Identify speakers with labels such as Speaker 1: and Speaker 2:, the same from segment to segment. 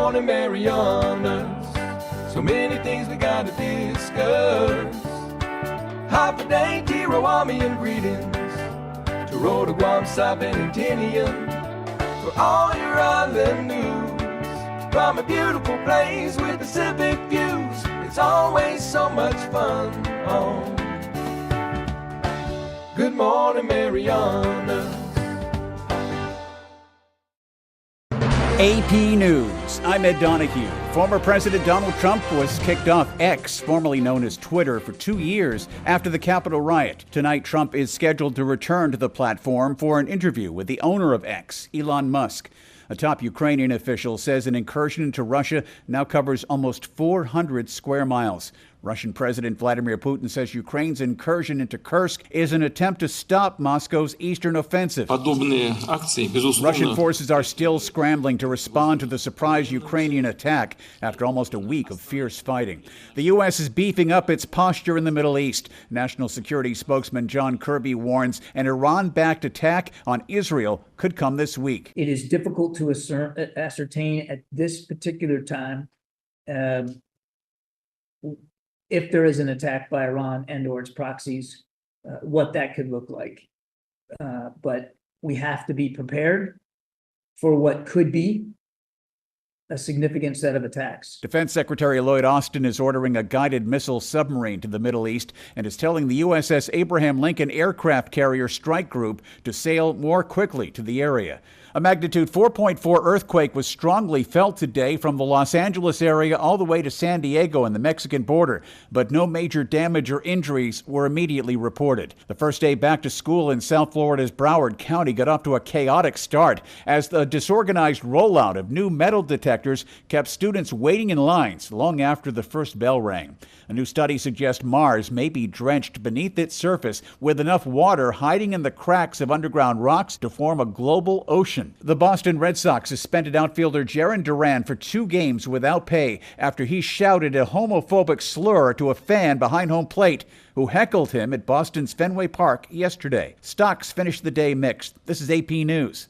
Speaker 1: Morning Marianas. So many things we gotta discuss. Happy day, Tirawami and greetings to Rhoda, Guam, Saipan, and Tinian. For all your island news from a beautiful place with Pacific views. It's always so much fun on Good Morning Marianas.
Speaker 2: AP News. I'm Ed Donahue. Former President Donald Trump was kicked off X, formerly known as Twitter, for 2 years after the Capitol riot. Tonight, Trump is scheduled to return to the platform for an interview with the owner of X, Elon Musk. A top Ukrainian official says an incursion into Russia now covers almost 400 square miles. Russian President Vladimir Putin says Ukraine's incursion into Kursk is an attempt to stop Moscow's eastern offensive. Russian forces are still scrambling to respond to the surprise Ukrainian attack after almost a week of fierce fighting. The U.S. is beefing up its posture in the Middle East. National Security spokesman John Kirby warns an Iran-backed attack on Israel could come this week.
Speaker 3: It is difficult to ascertain at this particular time if there is an attack by Iran and or its proxies, what that could look like. But we have to be prepared for what could be a significant set of attacks.
Speaker 2: Defense Secretary Lloyd Austin is ordering a guided missile submarine to the Middle East and is telling the USS Abraham Lincoln aircraft carrier strike group to sail more quickly to the area. A magnitude 4.4 earthquake was strongly felt today from the Los Angeles area all the way to San Diego and the Mexican border, but no major damage or injuries were immediately reported. The first day back to school in South Florida's Broward County got off to a chaotic start as the disorganized rollout of new metal detectors kept students waiting in lines long after the first bell rang. A new study suggests Mars may be drenched beneath its surface with enough water hiding in the cracks of underground rocks to form a global ocean. The Boston Red Sox suspended outfielder Jarren Duran for 2 games without pay after he shouted a homophobic slur to a fan behind home plate who heckled him at Boston's Fenway Park yesterday. Stocks finished the day mixed. This is AP News.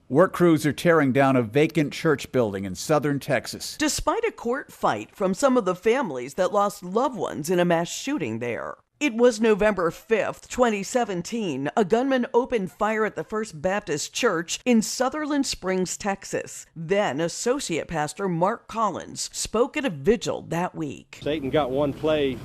Speaker 2: Work crews are tearing down a vacant church building in southern Texas.
Speaker 4: Despite a court fight from some of the families that lost loved ones in a mass shooting there. It was November 5th, 2017. A gunman opened fire at the First Baptist Church in Sutherland Springs, Texas. Then Associate Pastor Mark Collins spoke at a vigil that week.
Speaker 5: Satan got one play,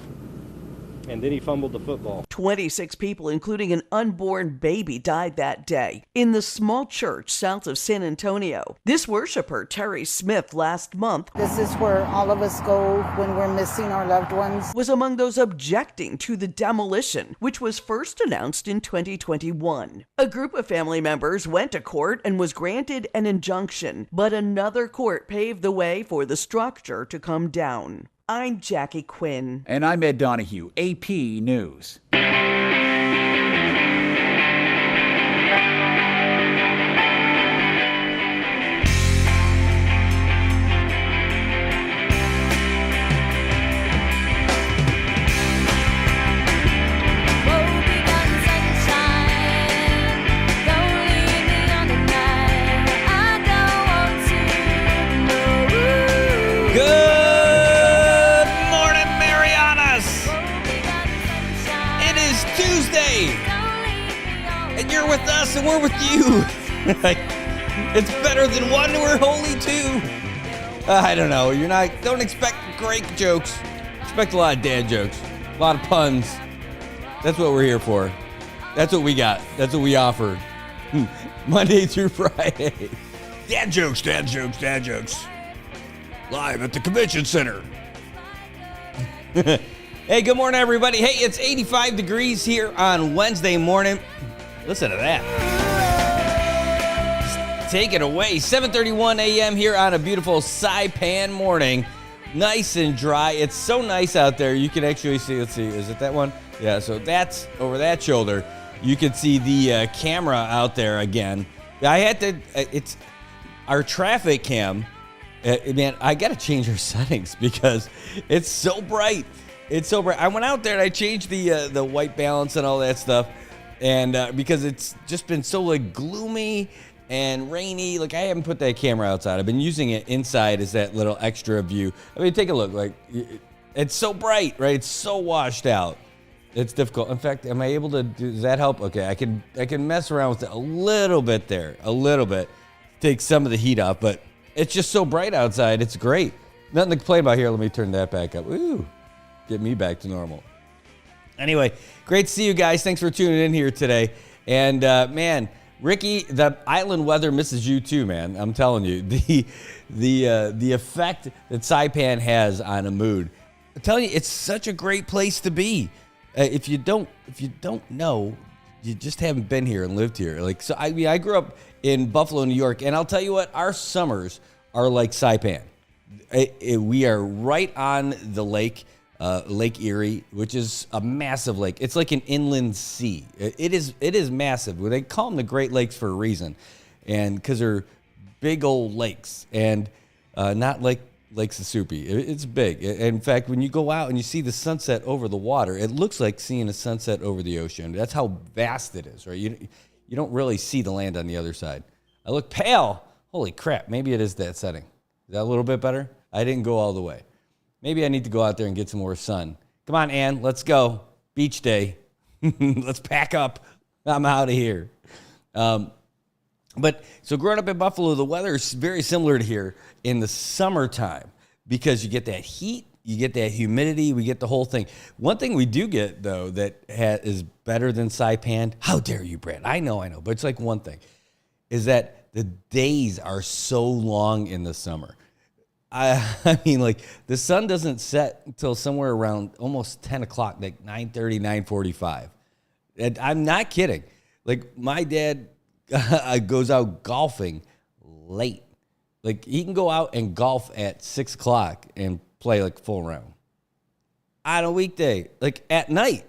Speaker 5: and then he fumbled the football.
Speaker 4: 26 people, including an unborn baby, died that day in the small church south of San Antonio. This worshiper, Terry Smith, last month,
Speaker 6: this is where all of us go when we're missing our loved ones,
Speaker 4: was among those objecting to the demolition, which was first announced in 2021. A group of family members went to court and was granted an injunction, but another court paved the way for the structure to come down. I'm Jackie Quinn.
Speaker 2: And I'm Ed Donahue, AP News.
Speaker 7: With us and we're with you. It's better than one, we're holy too. I don't know. Don't expect great jokes. Expect a lot of dad jokes, a lot of puns. That's what we're here for. That's what we got. That's what we offered. Monday through Friday. Dad jokes, dad jokes, dad jokes. Live at the convention center. Hey, good morning, everybody. Hey, it's 85 degrees here on Wednesday morning. Listen to that. Take it away. 7:31 a.m. here on a beautiful Saipan morning. Nice and dry. It's so nice out there. You can actually see, let's see, is it that one? Yeah, so that's over that shoulder. You can see the camera out there again. I had to, it's our traffic cam. Man, I got to change our settings because it's so bright. It's so bright. I went out there and I changed the white balance and all that stuff. And because it's just been so like gloomy and rainy. Like, I haven't put that camera outside. I've been using it inside as that little extra view. I mean, take a look. Like, it's so bright, right? It's so washed out. It's difficult. In fact, am I able to does that help? Okay, I can mess around with it a little bit there. A little bit. Take some of the heat off, but it's just so bright outside. It's great. Nothing to complain about here. Let me turn that back up. Ooh, get me back to normal. Anyway, great to see you guys. Thanks for tuning in here today. And man, Ricky, the island weather misses you too, man. I'm telling you, the effect that Saipan has on a mood. I'm telling you, it's such a great place to be. If you don't know, you just haven't been here and lived here. Like, so I mean, I grew up in Buffalo, New York, and I'll tell you what, our summers are like Saipan. We are right on the lake, Lake Erie, which is a massive lake. It's like an inland sea. It is massive. They call them the Great Lakes for a reason, and because they're big old lakes, and not like Lake Susupi. It's big. In fact, when you go out and you see the sunset over the water, it looks like seeing a sunset over the ocean. That's how vast it is, right? You don't really see the land on the other side. I look pale. Holy crap. Maybe it is that setting. Is that a little bit better? I didn't go all the way. Maybe I need to go out there and get some more sun. Come on, Ann. Let's go. Beach day. Let's pack up. I'm out of here. But so growing up in Buffalo, the weather is very similar to here in the summertime because you get that heat, you get that humidity, we get the whole thing. One thing we do get, though, that is better than Saipan, how dare you, Brad? I know, but it's like one thing, is that the days are so long in the summer. I mean, like, the sun doesn't set until somewhere around almost 10 o'clock, like 9:30, 9:45. And I'm not kidding. Like, my dad goes out golfing late. Like, he can go out and golf at 6 o'clock and play, like, full round. On a weekday, like, at night.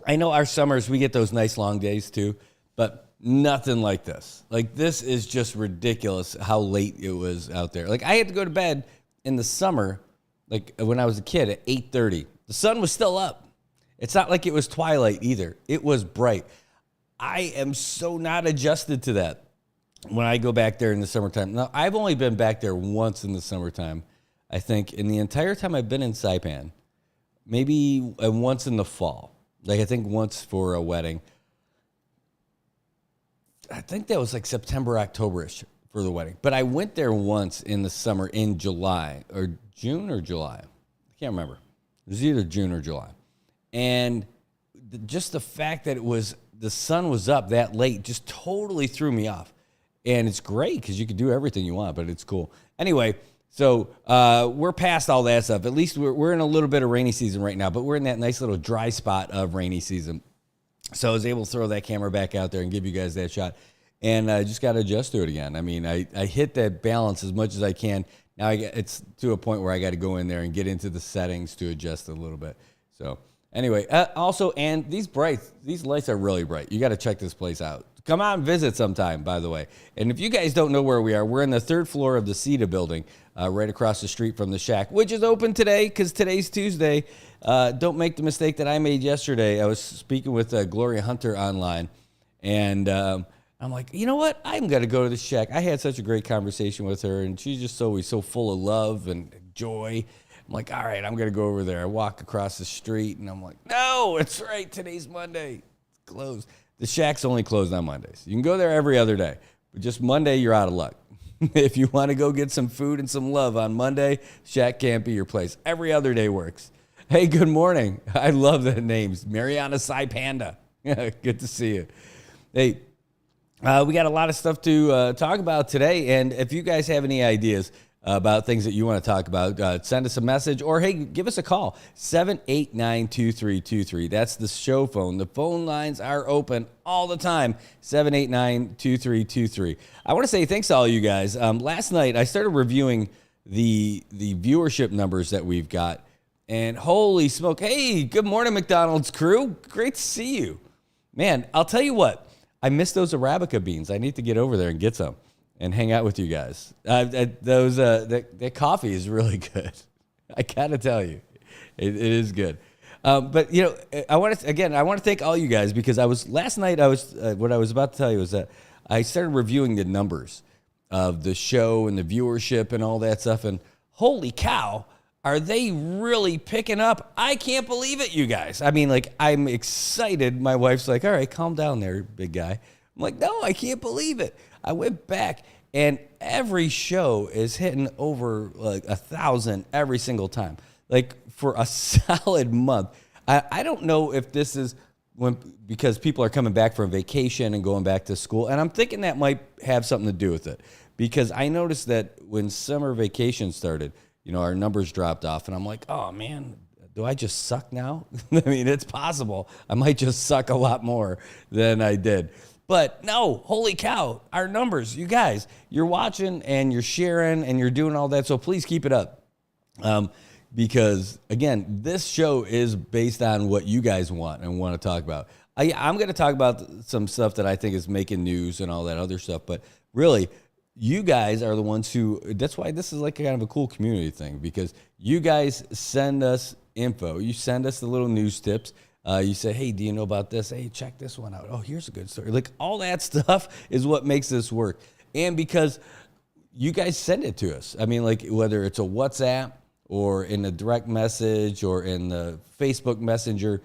Speaker 7: I know our summers, we get those nice long days, too, but nothing like this. Like, this is just ridiculous how late it was out there. Like, I had to go to bed in the summer, like, when I was a kid at 8:30. The sun was still up. It's not like it was twilight either. It was bright. I am so not adjusted to that when I go back there in the summertime. Now, I've only been back there once in the summertime, I think, in the entire time I've been in Saipan. Maybe once in the fall. Like, I think once for a wedding. I think that was like September, October-ish for the wedding. But I went there once in the summer in July, or June or July. I can't remember. It was either June or July. And just the fact that the sun was up that late just totally threw me off. And it's great because you can do everything you want, but it's cool. Anyway, so we're past all that stuff. At least we're in a little bit of rainy season right now, but we're in that nice little dry spot of rainy season. So I was able to throw that camera back out there and give you guys that shot. And I just got to adjust to it again. I mean, I hit that balance as much as I can. Now it's to a point where I got to go in there and get into the settings to adjust a little bit. So anyway, also, and these lights are really bright. You got to check this place out. Come on, visit sometime, by the way. And if you guys don't know where we are, we're in the third floor of the CETA building, right across the street from the Shack, which is open today because today's Tuesday. Don't make the mistake that I made yesterday. I was speaking with Gloria Hunter online, and I'm like, you know what? I'm going to go to the Shack. I had such a great conversation with her, and she's just always so full of love and joy. I'm like, all right, I'm going to go over there. I walk across the street, and I'm like, no, it's right. Today's Monday. It's closed. The Shack's only closed on Mondays. You can go there every other day, but just Monday, you're out of luck. If you want to go get some food and some love on Monday, Shack can't be your place. Every other day works. Hey, good morning. I love the names. Mariana Saipanda. Good to see you. Hey, we got a lot of stuff to talk about today, and if you guys have any ideas about things that you want to talk about, send us a message or, hey, give us a call, 789-2323. That's the show phone. The phone lines are open all the time, 789-2323. I want to say thanks to all you guys. Last night, I started reviewing the viewership numbers that we've got, and holy smoke, hey, good morning, McDonald's crew. Great to see you. Man, I'll tell you what, I miss those Arabica beans. I need to get over there and get some and hang out with you guys. That coffee is really good. I gotta tell you, it is good. But I want to thank all you guys because last night what I was about to tell you was that I started reviewing the numbers of the show and the viewership and all that stuff, and holy cow, are they really picking up? I can't believe it, you guys. I mean, like, I'm excited. My wife's like, all right, calm down there, big guy. I'm like, no, I can't believe it. I went back, and every show is hitting over like 1,000 every single time. Like, for a solid month. I don't know if this is because people are coming back from vacation and going back to school, and I'm thinking that might have something to do with it. Because I noticed that when summer vacation started, our numbers dropped off, and I'm like, oh, man, do I just suck now? I mean, it's possible. I might just suck a lot more than I did. But no, holy cow, our numbers, you guys, you're watching and you're sharing and you're doing all that, so please keep it up. Because, again, this show is based on what you guys want and want to talk about. I'm going to talk about some stuff that I think is making news and all that other stuff, but really, you guys are the ones that's why this is like kind of a cool community thing, because you guys send us info. You send us the little news tips. You say, hey, do you know about this? Hey, check this one out. Oh, here's a good story. Like, all that stuff is what makes this work. And because you guys send it to us. I mean, like, whether it's a WhatsApp or in a direct message or in the Facebook Messenger,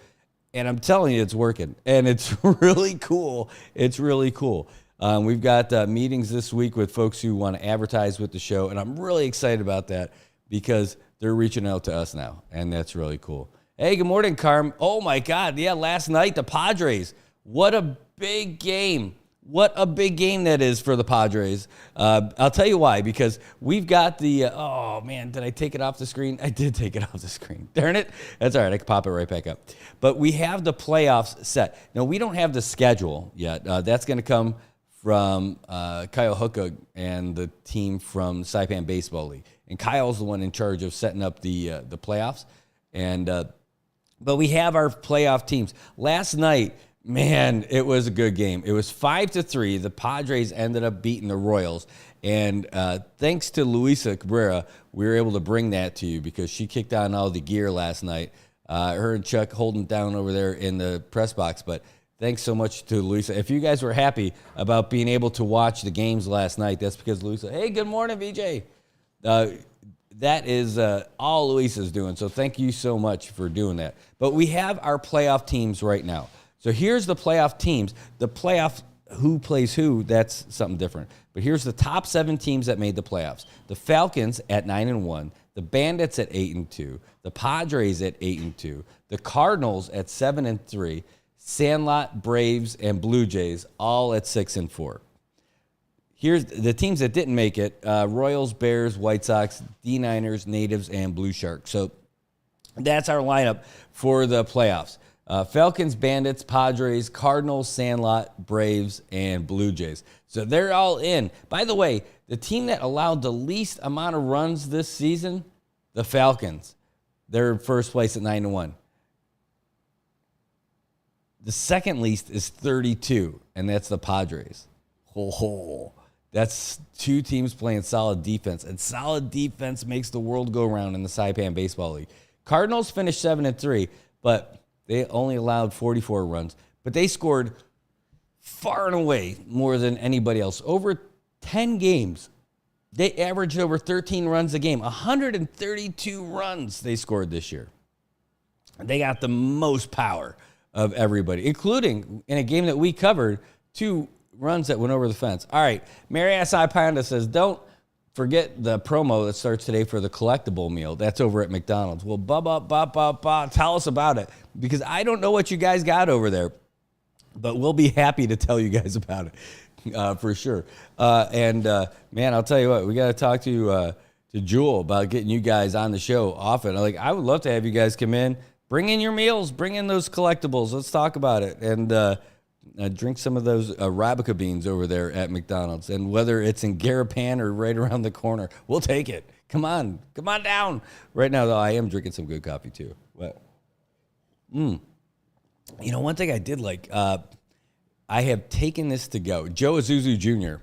Speaker 7: and I'm telling you, it's working. And it's really cool. It's really cool. We've got meetings this week with folks who want to advertise with the show, and I'm really excited about that because they're reaching out to us now, and that's really cool. Hey, good morning, Carm. Oh, my God. Yeah, last night, the Padres. What a big game. What a big game that is for the Padres. I'll tell you why, because we've got oh, man, did I take it off the screen? I did take it off the screen. Darn it. That's all right. I can pop it right back up. But we have the playoffs set. Now, we don't have the schedule yet. That's going to come from Kyle Hookug and the team from Saipan Baseball League. And Kyle's the one in charge of setting up the playoffs. And but we have our playoff teams. Last night, man, it was a good game. It was 5-3. The Padres ended up beating the Royals. And thanks to Luisa Cabrera, we were able to bring that to you because she kicked on all the gear last night. Her and Chuck holding down over there in the press box. But thanks so much to Luisa. If you guys were happy about being able to watch the games last night, that's because Luisa. Hey, good morning, VJ. That is all Luisa's doing. So thank you so much for doing that. But we have our playoff teams right now. So here's the playoff teams. The playoff who plays who, that's something different. But here's the top 7 teams that made the playoffs. The Falcons at 9-1, the Bandits at 8-2, the Padres at 8-2, the Cardinals at 7-3, Sandlot, Braves, and Blue Jays all at 6-4. Here's the teams that didn't make it: Royals, Bears, White Sox, D-Niners, Natives, and Blue Sharks. So that's our lineup for the playoffs. Falcons, Bandits, Padres, Cardinals, Sandlot, Braves, and Blue Jays. So they're all in. By the way, the team that allowed the least amount of runs this season, the Falcons. They're in first place at 9-1. The second least is 32, and that's the Padres. That's 2 teams playing solid defense, and solid defense makes the world go round in the Saipan Baseball League. Cardinals finished 7-3, but they only allowed 44 runs, but they scored far and away more than anybody else. Over 10 games, they averaged over 13 runs a game. 132 runs they scored this year. They got the most power of everybody, including in a game that we covered, 2 runs that went over the fence. All right, Mary S. I. Panda says, don't forget the promo that starts today for the collectible meal. That's over at McDonald's. Well, tell us about it, because I don't know what you guys got over there, but we'll be happy to tell you guys about it for sure. Man, I'll tell you what, we got to talk to Jewel about getting you guys on the show often. Like, I would love to have you guys come in, bring in your meals, bring in those collectibles. Let's talk about it. And drink some of those Arabica beans over there at McDonald's. And whether it's in Garapan or right around the corner, we'll take it. Come on down. Right now, though, I am drinking some good coffee, too. But, one thing I did like, I have taken this to go. Joe Azuzu Jr.,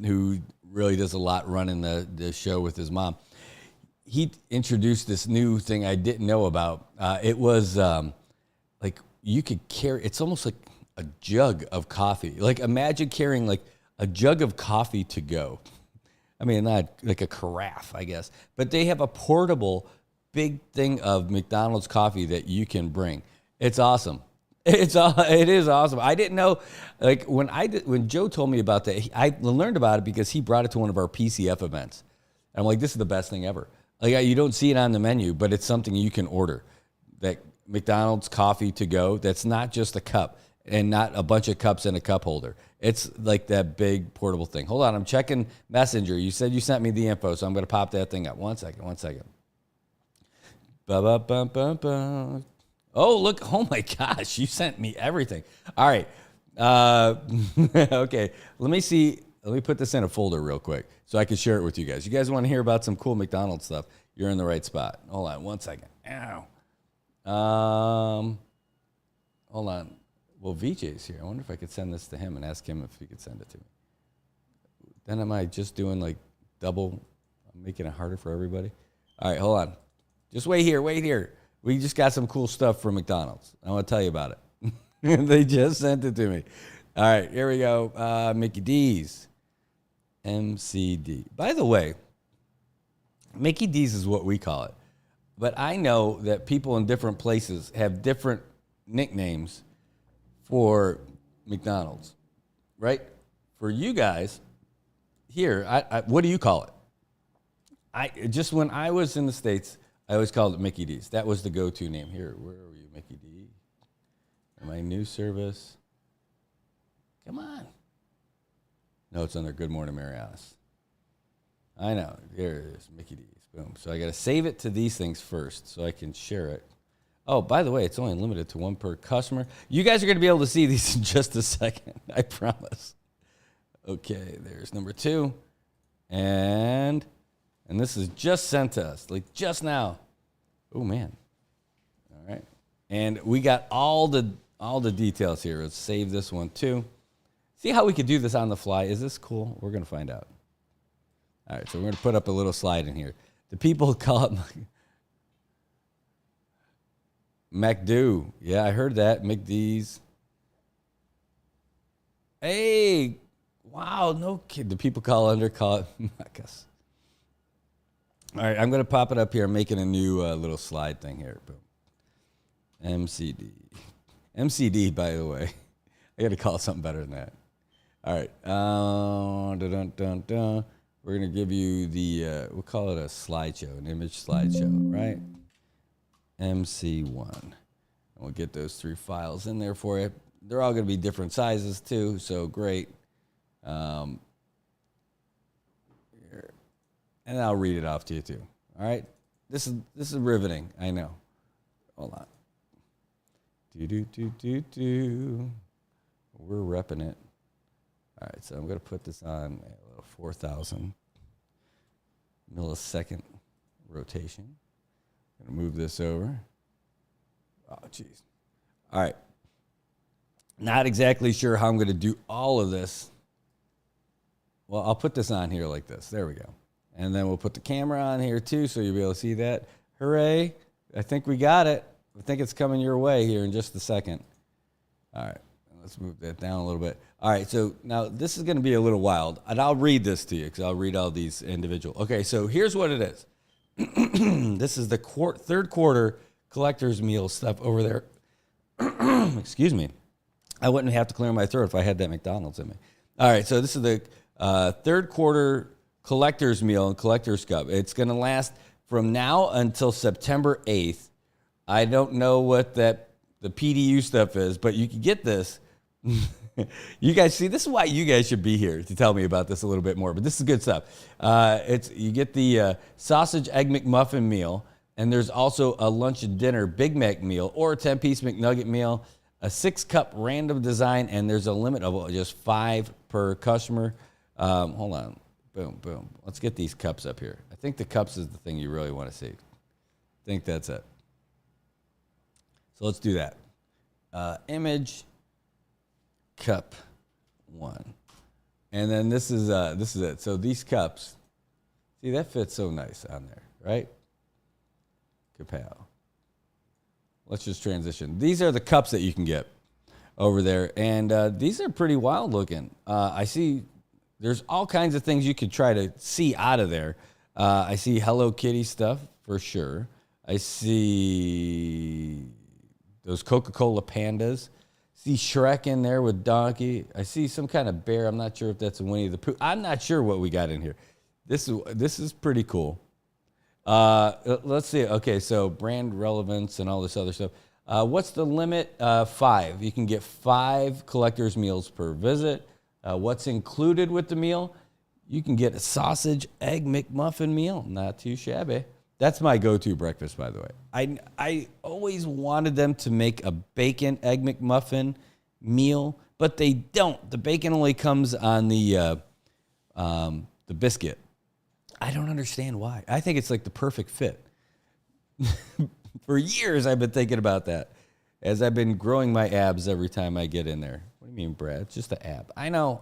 Speaker 7: who really does a lot running the show with his mom, he introduced this new thing I didn't know about. It was like you could carry. It's almost like a jug of coffee. Like imagine carrying like a jug of coffee to go. I mean, not like a carafe, I guess, but they have a portable big thing of McDonald's coffee that you can bring. It's awesome. It is awesome. I didn't know, like when Joe told me about that, I learned about it because he brought it to one of our PCF events. And I'm like, this is the best thing ever. Like you don't see it on the menu, but it's something you can order. That McDonald's coffee to go. That's not just a cup and not a bunch of cups in a cup holder. It's like that big portable thing. Hold on, I'm checking Messenger. You said you sent me the info, so I'm going to pop that thing up. One second. Ba-ba-bum-bum-bum. Oh, look. Oh, my gosh. You sent me everything. All right. Okay. Let me see. Let me put this in a folder real quick so I can share it with you guys. You guys want to hear about some cool McDonald's stuff? You're in the right spot. Hold on 1 second. Ow. Hold on. Well, VJ's here. I wonder if I could send this to him and ask him if he could send it to me. Then am I just doing like double, making it harder for everybody? All right, hold on. Just wait here. We just got some cool stuff from McDonald's. I want to tell you about it. They just sent it to me. All right, here we go. Mickey D's. MCD. By the way, Mickey D's is what we call it. But I know that people in different places have different nicknames for McDonald's, right? For you guys here, what do you call it? Just when I was in the States, I always called it Mickey D's. That was the go-to name. Here, where are you, Mickey D? My new service. Come on. No, it's under Good Morning Marianas. I know. There it is, Mickey D's. Boom. So I got to save it to these things first so I can share it. Oh, by the way, it's only limited to one per customer. You guys are going to be able to see these in just a second. I promise. Okay, there's number 2. And this is just sent to us, like just now. Oh, man. All right. And we got all the details here. Let's save this one, too. See how we could do this on the fly? Is this cool? We're going to find out. All right, so we're going to put up a little slide in here. The people call it McDo. Yeah, I heard that. McD's. Hey, wow, no kid. The people call it Macas. All right, I'm going to pop it up here. I'm making a new little slide thing here. Boom. MCD. MCD, by the way. I got to call it something better than that. All right. We're going to give you we'll call it a slideshow, an image slideshow, right? MC1. And we'll get those 3 files in there for you. They're all going to be different sizes, too, so great. And I'll read it off to you, too. All right? This is riveting, I know. Hold on. We're repping it. All right, so I'm going to put this on a little 4,000 millisecond rotation. I'm going to move this over. Oh, jeez. All right. Not exactly sure how I'm going to do all of this. Well, I'll put this on here like this. There we go. And then we'll put the camera on here, too, so you'll be able to see that. Hooray. I think we got it. I think it's coming your way here in just a second. All right. Let's move that down a little bit. All right, so now this is going to be a little wild, and I'll read this to you because I'll read all these individual. Okay, so here's what it is. This is the third quarter collector's meal stuff over there. Excuse me. I wouldn't have to clear my throat if I had that McDonald's in me. All right, so this is the third quarter collector's meal and collector's cup. It's going to last from now until September 8th. I don't know what the PDU stuff is, but you can get this. You guys see, this is why you guys should be here to tell me about this a little bit more, but this is good stuff. You get the sausage egg McMuffin meal, and there's also a lunch and dinner Big Mac meal or a 10-piece McNugget meal, a 6-cup random design, and there's a limit of just 5 per customer. Hold on. Boom, boom. Let's get these cups up here. I think the cups is the thing you really want to see. I think that's it. So let's do that. Image cup 1. And then this is it. So these cups, see, that fits so nice on there. right? Kapow. Let's just transition. These are the cups that you can get over there, and these are pretty wild looking. I see there's all kinds of things you could try to see out of there. I see Hello Kitty stuff for sure. I see those Coca-Cola pandas. See Shrek in there with Donkey. I see some kind of bear. I'm not sure if that's a Winnie the Pooh. I'm not sure what we got in here. This is pretty cool. Let's see. Okay, so brand relevance and all this other stuff. What's the limit? 5. You can get 5 collector's meals per visit. What's included with the meal? You can get a sausage egg McMuffin meal. Not too shabby. That's my go-to breakfast, by the way. I always wanted them to make a bacon egg McMuffin meal, but they don't. The bacon only comes on the biscuit. I don't understand why. I think it's like the perfect fit. For years, I've been thinking about that as I've been growing my abs every time I get in there. What do you mean, Brad? It's just the ab. I know.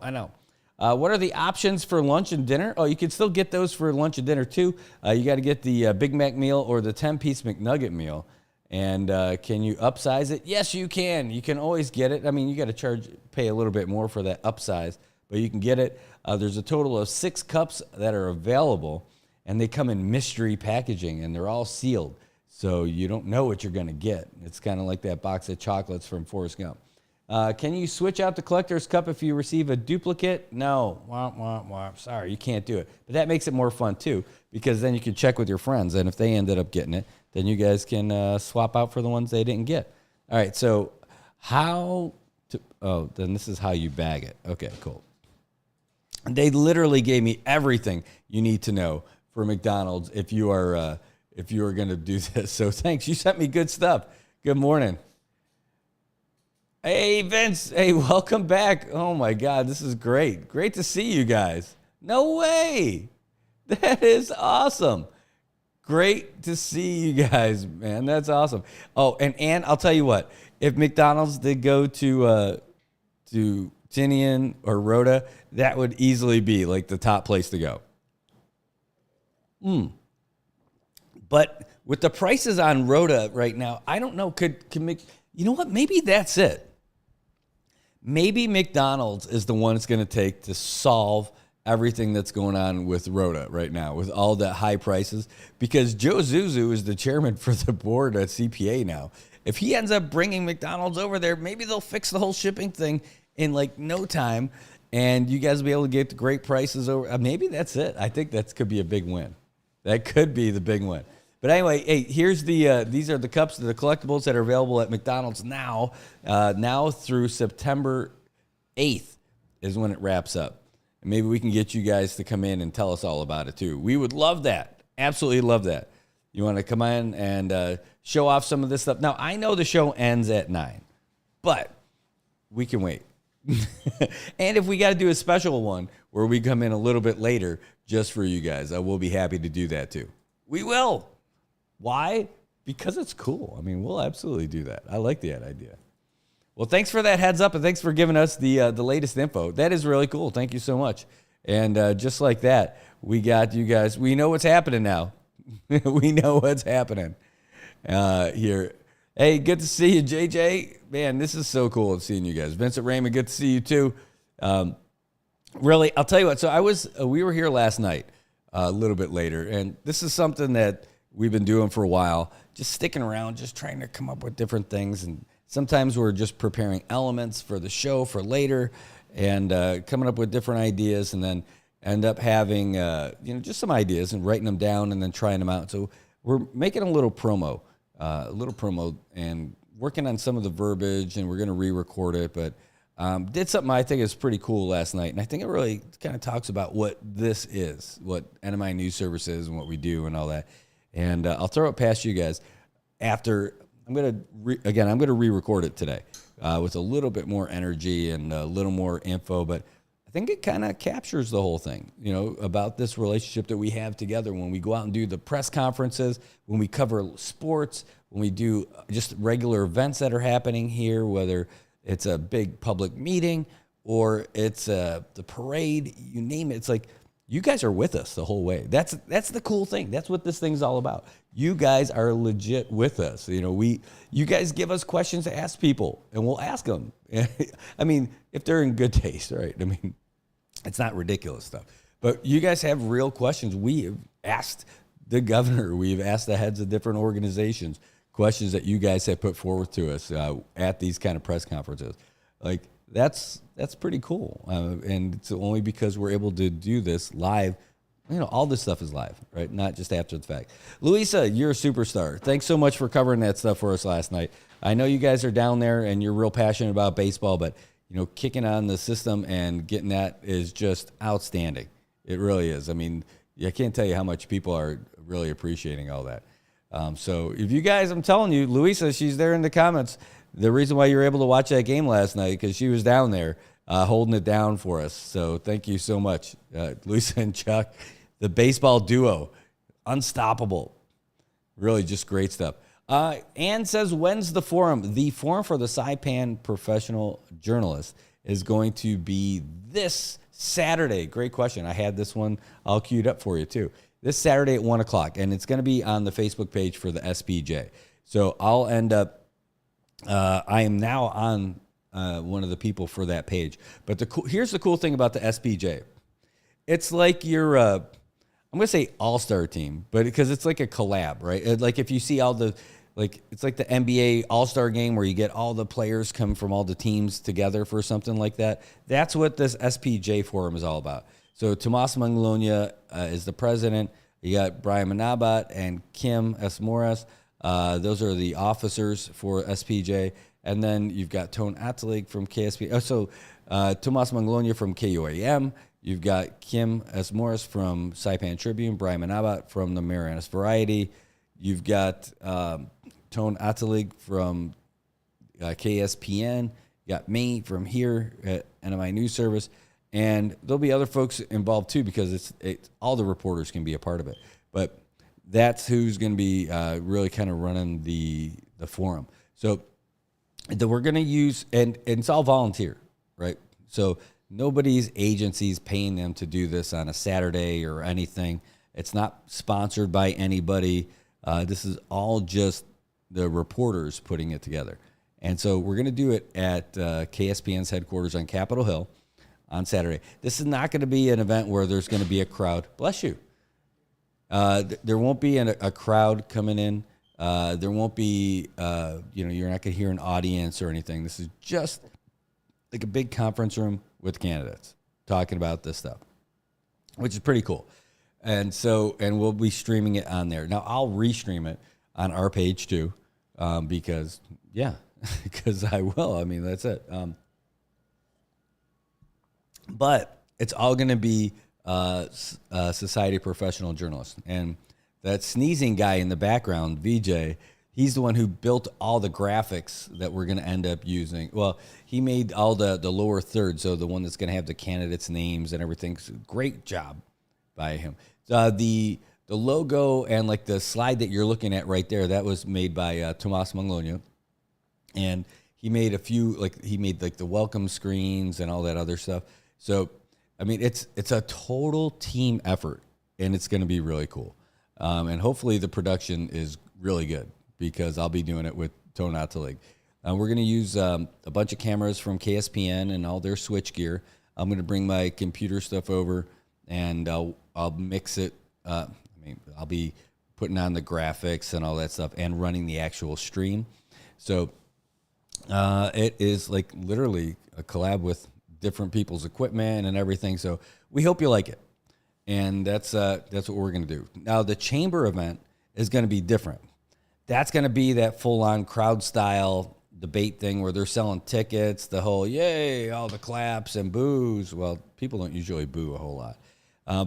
Speaker 7: What are the options for lunch and dinner? Oh, you can still get those for lunch and dinner, too. You got to get the Big Mac meal or the 10-piece McNugget meal. And can you upsize it? Yes, you can. You can always get it. I mean, you got to pay a little bit more for that upsize, but you can get it. There's a total of 6 cups that are available, and they come in mystery packaging, and they're all sealed. So you don't know what you're going to get. It's kind of like that box of chocolates from Forrest Gump. Can you switch out the collector's cup if you receive a duplicate? No. Womp, womp, womp. Sorry, you can't do it. But that makes it more fun, too, because then you can check with your friends, and if they ended up getting it, then you guys can swap out for the ones they didn't get. All right, so then this is how you bag it. Okay, cool. They literally gave me everything you need to know for McDonald's if you are going to do this. So thanks. You sent me good stuff. Good morning. Hey, Vince. Hey, welcome back. Oh, my God. This is great. Great to see you guys. No way. That is awesome. Great to see you guys, man. That's awesome. Oh, and Ann, I'll tell you what. If McDonald's did go to Tinian or Rhoda, that would easily be like the top place to go. But with the prices on Rhoda right now, I don't know. You know what? Maybe that's it. Maybe McDonald's is the one it's going to take to solve everything that's going on with Rhoda right now, with all the high prices. Because Joe Zuzu is the chairman for the board at CPA now. If he ends up bringing McDonald's over there, maybe they'll fix the whole shipping thing in like no time, and you guys will be able to get the great prices over. Maybe that's it. I think that could be a big win. That could be the big win. But anyway, hey, here's these are the cups, the collectibles that are available at McDonald's now. Now through September 8th is when it wraps up. And maybe we can get you guys to come in and tell us all about it too. We would love that. Absolutely love that. You want to come in and show off some of this stuff. Now, I know the show ends at 9, but we can wait. And if we got to do a special one where we come in a little bit later just for you guys, I will be happy to do that too. We will. Why? Because it's cool. I mean, we'll absolutely do that. I like that idea. Well, thanks for that heads up, and thanks for giving us the latest info. That is really cool. Thank you so much. And just like that, we got you guys. We know what's happening now. We know what's happening here. Hey, good to see you, JJ. Man, this is so cool seeing you guys. Vincent Raymond, good to see you too. Really, I'll tell you what. So we were here last night, a little bit later, and this is something that we've been doing for a while, just sticking around, just trying to come up with different things. And sometimes we're just preparing elements for the show for later and coming up with different ideas, and then end up having just some ideas and writing them down and then trying them out. So we're making a little promo and working on some of the verbiage, and we're going to re-record it. But did something I think is pretty cool last night, and I think it really kind of talks about what this is, what NMI News Service is and what we do and all that. And I'll throw it past you guys after. I'm going to re-record it today with a little bit more energy and a little more info, but I think it kind of captures the whole thing, about this relationship that we have together when we go out and do the press conferences, when we cover sports, when we do just regular events that are happening here, whether it's a big public meeting or it's the parade, you name it. It's like you guys are with us the whole way. That's the cool thing. That's what this thing's all about. You guys are legit with us. You guys give us questions to ask people, and we'll ask them. I mean, if they're in good taste, right? I mean, it's not ridiculous stuff. But you guys have real questions. We have asked the governor. We've asked the heads of different organizations questions that you guys have put forward to us at these kind of press conferences. Like, that's pretty cool. And it's only because we're able to do this live. All this stuff is live, right? Not just after the fact. Louisa, you're a superstar. Thanks so much for covering that stuff for us last night. I know you guys are down there and you're real passionate about baseball, but, kicking on the system and getting that is just outstanding. It really is. I mean, I can't tell you how much people are really appreciating all that. So if you guys, I'm telling you, Louisa, she's there in the comments. The reason why you were able to watch that game last night, because she was down there holding it down for us. So thank you so much, Louisa and Chuck, the baseball duo, unstoppable. Really just great stuff. Ann says, when's the forum? The forum for the Saipan professional journalist is going to be this Saturday. Great question. I had this one all queued up for you too. This Saturday at 1 o'clock, and it's going to be on the Facebook page for the SPJ. So I'll end up, I am now on one of the people for that page. But here's the cool thing about the SPJ. It's like your, I'm going to say all-star team, but because it's like a collab, right? Like if you see all the, it's like the NBA all-star game where you get all the players come from all the teams together for something like that. That's what this SPJ forum is all about. So Tomas Manglonia is the president. You got Brian Manabat and Kim S. Morris. Those are the officers for SPJ. And then you've got Tone Atalig from KSP. So Tomas Manglonia from KUAM. You've got Kim S. Morris from Saipan Tribune. Brian Manabat from the Marianas Variety. You've got Tone Atalig from KSPN. You got me from here at NMI News Service. And there'll be other folks involved too, because it's all the reporters can be a part of it. But that's who's going to be really kind of running the forum. So we're going to use, and it's all volunteer, right? So nobody's agency's paying them to do this on a Saturday or anything. It's not sponsored by anybody. This is all just the reporters putting it together. And so we're going to do it at KSPN's headquarters on Capitol Hill on Saturday. This is not going to be an event where there's going to be a crowd. Bless you. There won't be a crowd coming in. There won't be, you're not going to hear an audience or anything. This is just like a big conference room with candidates talking about this stuff, which is pretty cool. And we'll be streaming it on there. Now, I'll restream it on our page too, because I will. I mean, that's it. But it's all going to be Society of Professional Journalists. And that sneezing guy in the background, VJ, he's the one who built all the graphics that we're going to end up using. Well, he made all the lower third, so the one that's going to have the candidates' names and everything. So great job by him. The logo and like the slide that you're looking at right there, that was made by Tomas Manglonia. And he made the welcome screens and all that other stuff. So, I mean, it's a total team effort, and it's going to be really cool. And hopefully the production is really good, because I'll be doing it with Tone Atalig. We're going to use a bunch of cameras from KSPN and all their switch gear. I'm going to bring my computer stuff over, and I'll mix it. I'll be putting on the graphics and all that stuff and running the actual stream. So it is like literally a collab with different people's equipment and everything. So we hope you like it. And that's what we're going to do. Now, the chamber event is going to be different. That's going to be that full-on crowd-style debate thing where they're selling tickets, the whole, yay, all the claps and boos. Well, people don't usually boo a whole lot.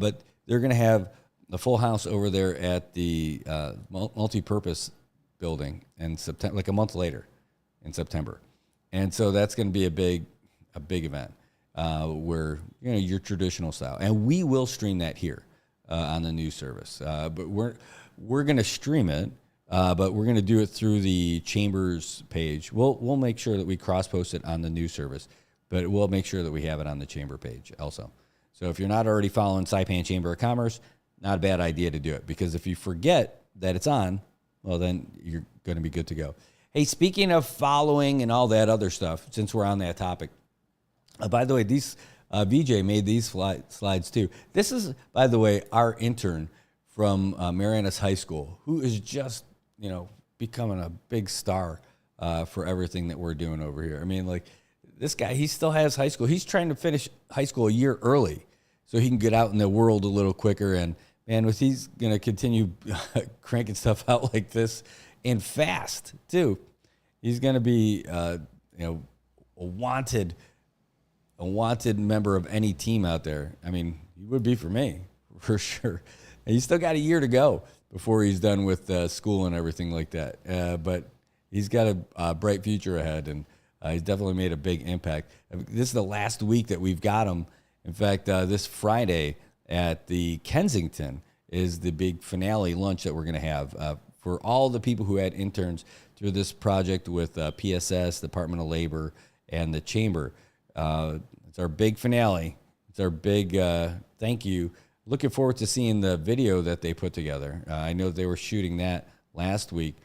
Speaker 7: But they're going to have the full house over there at the multi-purpose building in September, like a month later in September. And so that's going to be a big event. Where your traditional style, and we will stream that here on the news service. But we're going to stream it, but we're going to do it through the Chambers page. We'll make sure that we cross post it on the news service, but we'll make sure that we have it on the Chamber page also. So if you're not already following Saipan Chamber of Commerce, not a bad idea to do it, because if you forget that it's on, well, then you're going to be good to go. Hey, speaking of following and all that other stuff, since we're on that topic, by the way, these VJ made these slides too. This is, by the way, our intern from Marianas High School, who is just, becoming a big star for everything that we're doing over here. I mean, like, this guy, he still has high school. He's trying to finish high school a year early so he can get out in the world a little quicker. And man, he's going to continue cranking stuff out like this and fast too. He's going to be, a wanted member of any team out there. I mean, he would be for me, for sure. And he's still got a year to go before he's done with school and everything like that. But he's got a bright future ahead, and he's definitely made a big impact. This is the last week that we've got him. In fact, this Friday at the Kensington is the big finale lunch that we're going to have for all the people who had interns through this project with PSS, Department of Labor, and the Chamber. It's our big finale. It's our big thank you. Looking forward to seeing the video that they put together. I know they were shooting that last week.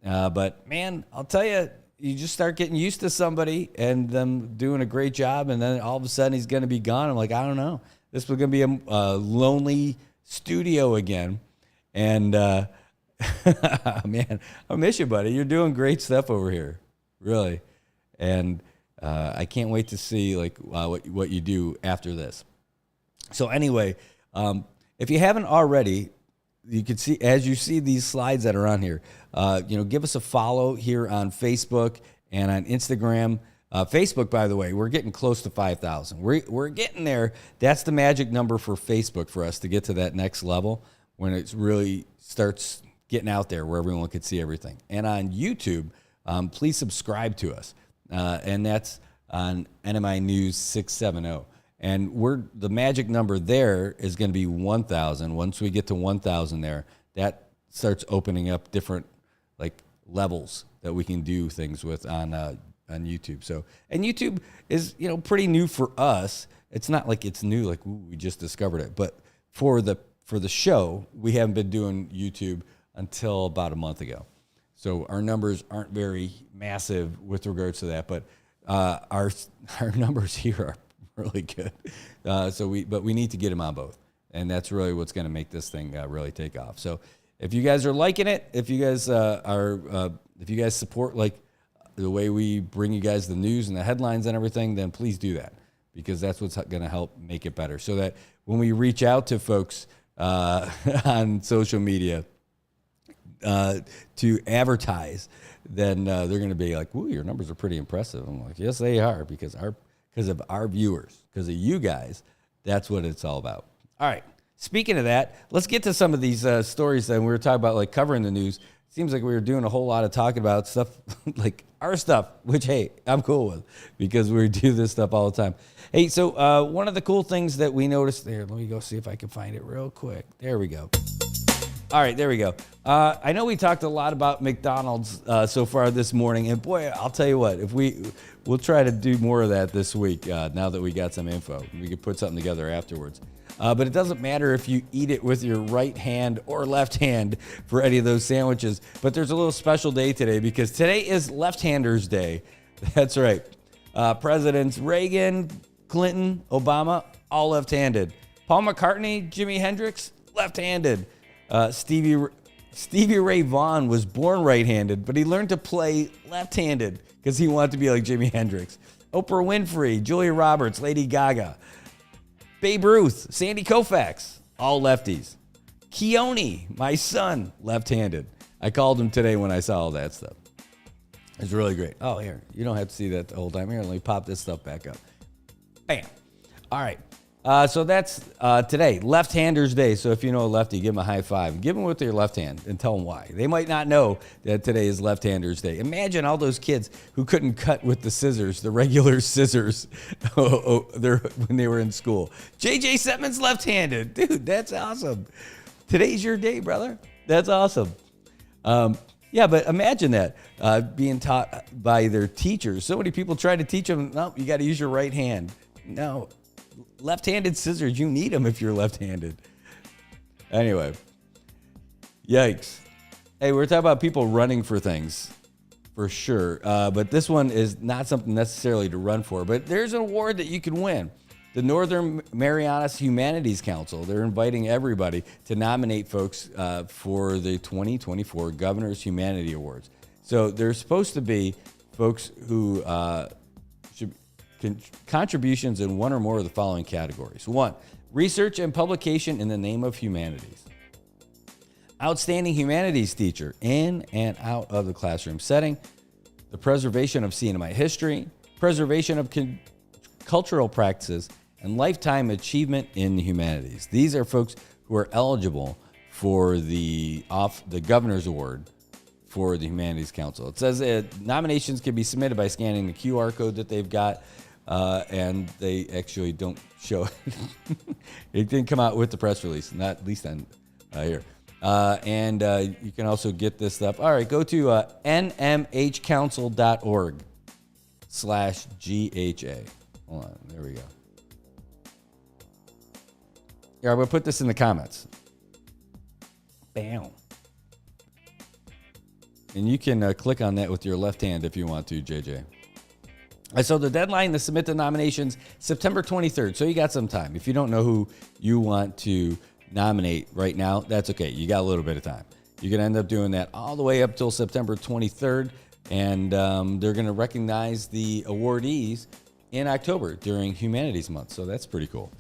Speaker 7: But, man, I'll tell you, you just start getting used to somebody and them doing a great job, and then all of a sudden he's going to be gone. I'm like, I don't know. This was going to be a lonely studio again. And, man, I miss you, buddy. You're doing great stuff over here, really. And I can't wait to see what you do after this. So anyway, if you haven't already, you can see, as you see these slides that are on here, give us a follow here on Facebook and on Instagram. Facebook, by the way, we're getting close to 5,000. We're getting there. That's the magic number for Facebook for us to get to that next level when it really starts getting out there where everyone can see everything. And on YouTube, please subscribe to us. And that's on NMI News 670. And the magic number there is going to be 1,000. Once we get to 1,000 there, that starts opening up different levels that we can do things with on YouTube. So, and YouTube is pretty new for us. It's not like it's new, we just discovered it. But for the show, we haven't been doing YouTube until about a month ago. So our numbers aren't very massive with regards to that, but our numbers here are really good. But we need to get them on both, and that's really what's going to make this thing really take off. So if you guys are liking it, if you guys if you guys support the way we bring you guys the news and the headlines and everything, then please do that, because that's what's going to help make it better. So that when we reach out to folks on social media to advertise, then they're going to be like, "Ooh, your numbers are pretty impressive." I'm like, "Yes, they are, because of our viewers, because of you guys. That's what it's all about." All right. Speaking of that, let's get to some of these stories that we were talking about, covering the news. Seems like we were doing a whole lot of talking about stuff like our stuff, which, hey, I'm cool with, because we do this stuff all the time. Hey, so one of the cool things that we noticed there, let me go see if I can find it real quick. There we go. All right, there we go. I know we talked a lot about McDonald's so far this morning, and boy, I'll tell you what, we'll try to do more of that this week now that we got some info. We could put something together afterwards. But it doesn't matter if you eat it with your right hand or left hand for any of those sandwiches. But there's a little special day today, because today is Left-Handers Day. That's right. Presidents Reagan, Clinton, Obama, all left-handed. Paul McCartney, Jimi Hendrix, left-handed. Stevie Ray Vaughan was born right-handed, but he learned to play left-handed because he wanted to be like Jimi Hendrix. Oprah Winfrey, Julia Roberts, Lady Gaga. Babe Ruth, Sandy Koufax, all lefties. Keone, my son, left-handed. I called him today when I saw all that stuff. It's really great. Oh, here, you don't have to see that the whole time. Here, let me pop this stuff back up. Bam. All right. So that's today, Left-Handers Day. So if you know a lefty, give him a high five. Give him with your left hand and tell them why. They might not know that today is Left-Handers Day. Imagine all those kids who couldn't cut with the scissors, the regular scissors, when they were in school. J.J. Settman's left-handed. Dude, that's awesome. Today's your day, brother. That's awesome. Yeah, but imagine that, being taught by their teachers. So many people try to teach them, no, you got to use your right hand. No. left-handed scissors. You need them if you're left-handed. Anyway, yikes. Hey, we're talking about people running for things, for sure. But this one is not something necessarily to run for. But there's an award that you can win. The Northern Marianas Humanities Council, they're inviting everybody to nominate folks for the 2024 Governor's Humanity Awards. So there's supposed to be folks who contributions in one or more of the following categories. 1, research and publication in the name of humanities. Outstanding humanities teacher in and out of the classroom setting. The preservation of CNMI history. Preservation of cultural practices. And lifetime achievement in the humanities. These are folks who are eligible for the Governor's Award for the Humanities Council. It says nominations can be submitted by scanning the QR code that they've got, and they actually don't show it. It didn't come out with the press release, not at least on here. And you can also get this stuff. All right, go to nmhcouncil.org/GHA. Hold on, there we go. Here, I'm going to put this in the comments. Bam. And you can click on that with your left hand if you want to, JJ. So the deadline to submit the nominations, September 23rd. So you got some time. If you don't know who you want to nominate right now, that's okay. You got a little bit of time. You're going to end up doing that all the way up till September 23rd. And they're going to recognize the awardees in October during Humanities Month. So that's pretty cool.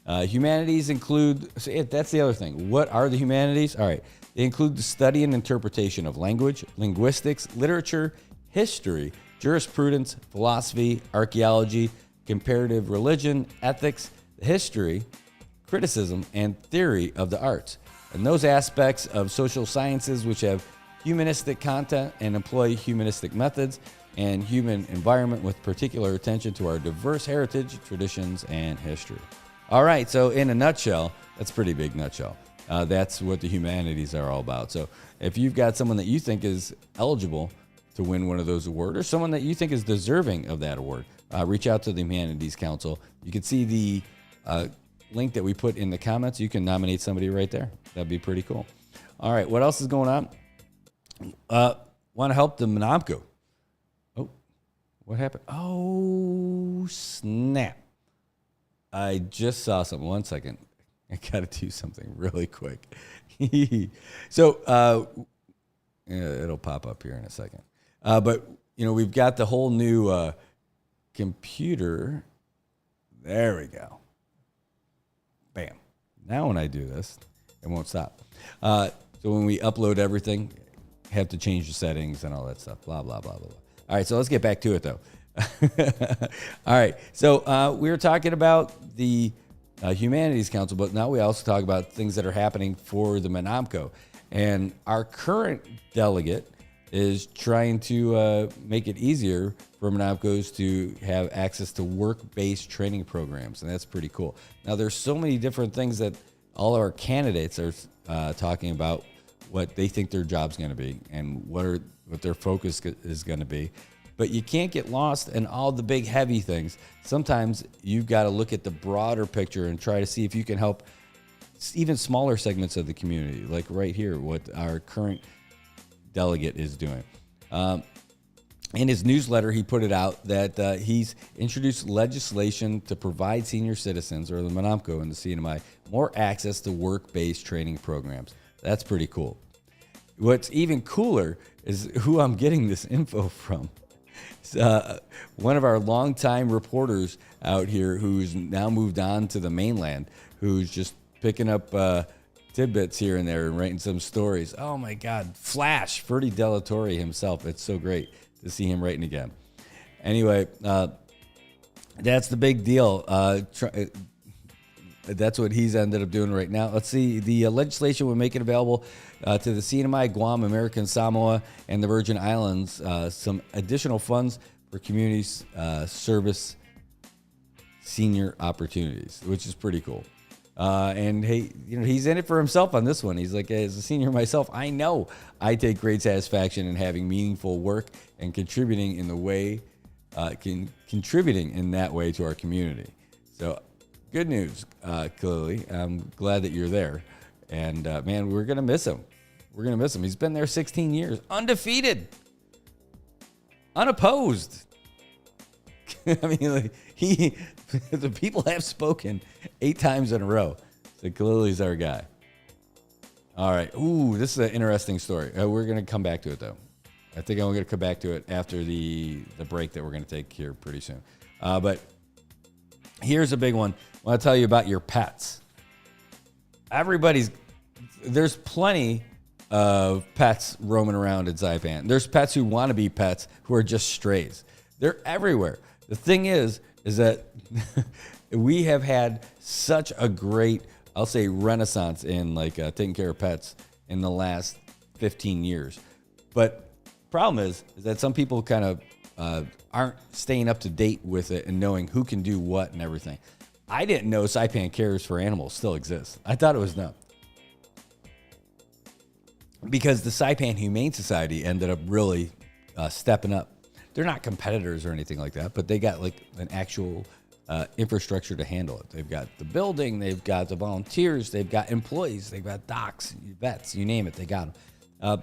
Speaker 7: Humanities include, that's the other thing. What are the humanities? All right. They include the study and interpretation of language, linguistics, literature, history, jurisprudence, philosophy, archaeology, comparative religion, ethics, history, criticism, and theory of the arts. And those aspects of social sciences which have humanistic content and employ humanistic methods and human environment with particular attention to our diverse heritage, traditions, and history. All right, so in a nutshell, that's a pretty big nutshell. That's what the humanities are all about. So if you've got someone that you think is eligible to win one of those awards, or someone that you think is deserving of that award, reach out to the Humanities Council. You can see the link that we put in the comments. You can nominate somebody right there. That'd be pretty cool. All right, what else is going on? Want to help the Monamco. Oh, what happened? Oh, snap. I just saw something. 1 second. I got to do something really quick. So it'll pop up here in a second. But, we've got the whole new computer. There we go. Bam. Now when I do this, it won't stop. So when we upload everything, have to change the settings and all that stuff. Blah, blah, blah, blah, blah. All right, so let's get back to it, though. All right, so we were talking about the Humanities Council, but now we also talk about things that are happening for the Monamco. And our current delegate is trying to make it easier for Monamcos to have access to work-based training programs, and that's pretty cool. Now, there's so many different things that all our candidates are talking about, what they think their job's going to be and what their focus is going to be. But you can't get lost in all the big, heavy things. Sometimes you've got to look at the broader picture and try to see if you can help even smaller segments of the community, like right here, what our current delegate is doing. In his newsletter, he put it out that he's introduced legislation to provide senior citizens, or the Monamco and the CNMI, more access to work-based training programs. That's pretty cool. What's even cooler is who I'm getting this info from. One of our longtime reporters out here who's now moved on to the mainland, who's just picking up tidbits here and there and writing some stories. Oh my God, Flash, Ferdy Delatorre himself. It's so great to see him writing again. Anyway, that's the big deal. That's what he's ended up doing right now. Let's see. The legislation would make it available to the CNMI, Guam, American Samoa, and the Virgin Islands some additional funds for community service senior opportunities, which is pretty cool. And hey, he's in it for himself on this one. He's like, as a senior myself, I know I take great satisfaction in having meaningful work and contributing in that way to our community. So good news, clearly. I'm glad that you're there. And, man, we're going to miss him. We're going to miss him. He's been there 16 years, undefeated, unopposed. I mean, like, the people have spoken 8 times in a row. So clearly he's our guy. All right. Ooh, this is an interesting story. We're going to come back to it, though. I think I'm going to come back to it after the break that we're going to take here pretty soon. But here's a big one. I want to tell you about your pets. There's plenty of pets roaming around in Saipan. There's pets who want to be pets who are just strays. They're everywhere. The thing is that we have had such a great, I'll say, renaissance in taking care of pets in the last 15 years. But problem is that some people kind of aren't staying up to date with it and knowing who can do what and everything. I didn't know Saipan Cares for Animals still exists. I thought it was numb. Because the Saipan Humane Society ended up really stepping up. They're not competitors or anything like that, but they got like an actual infrastructure to handle it. They've got the building, they've got the volunteers, they've got employees, they've got docs, vets, you name it, they got them.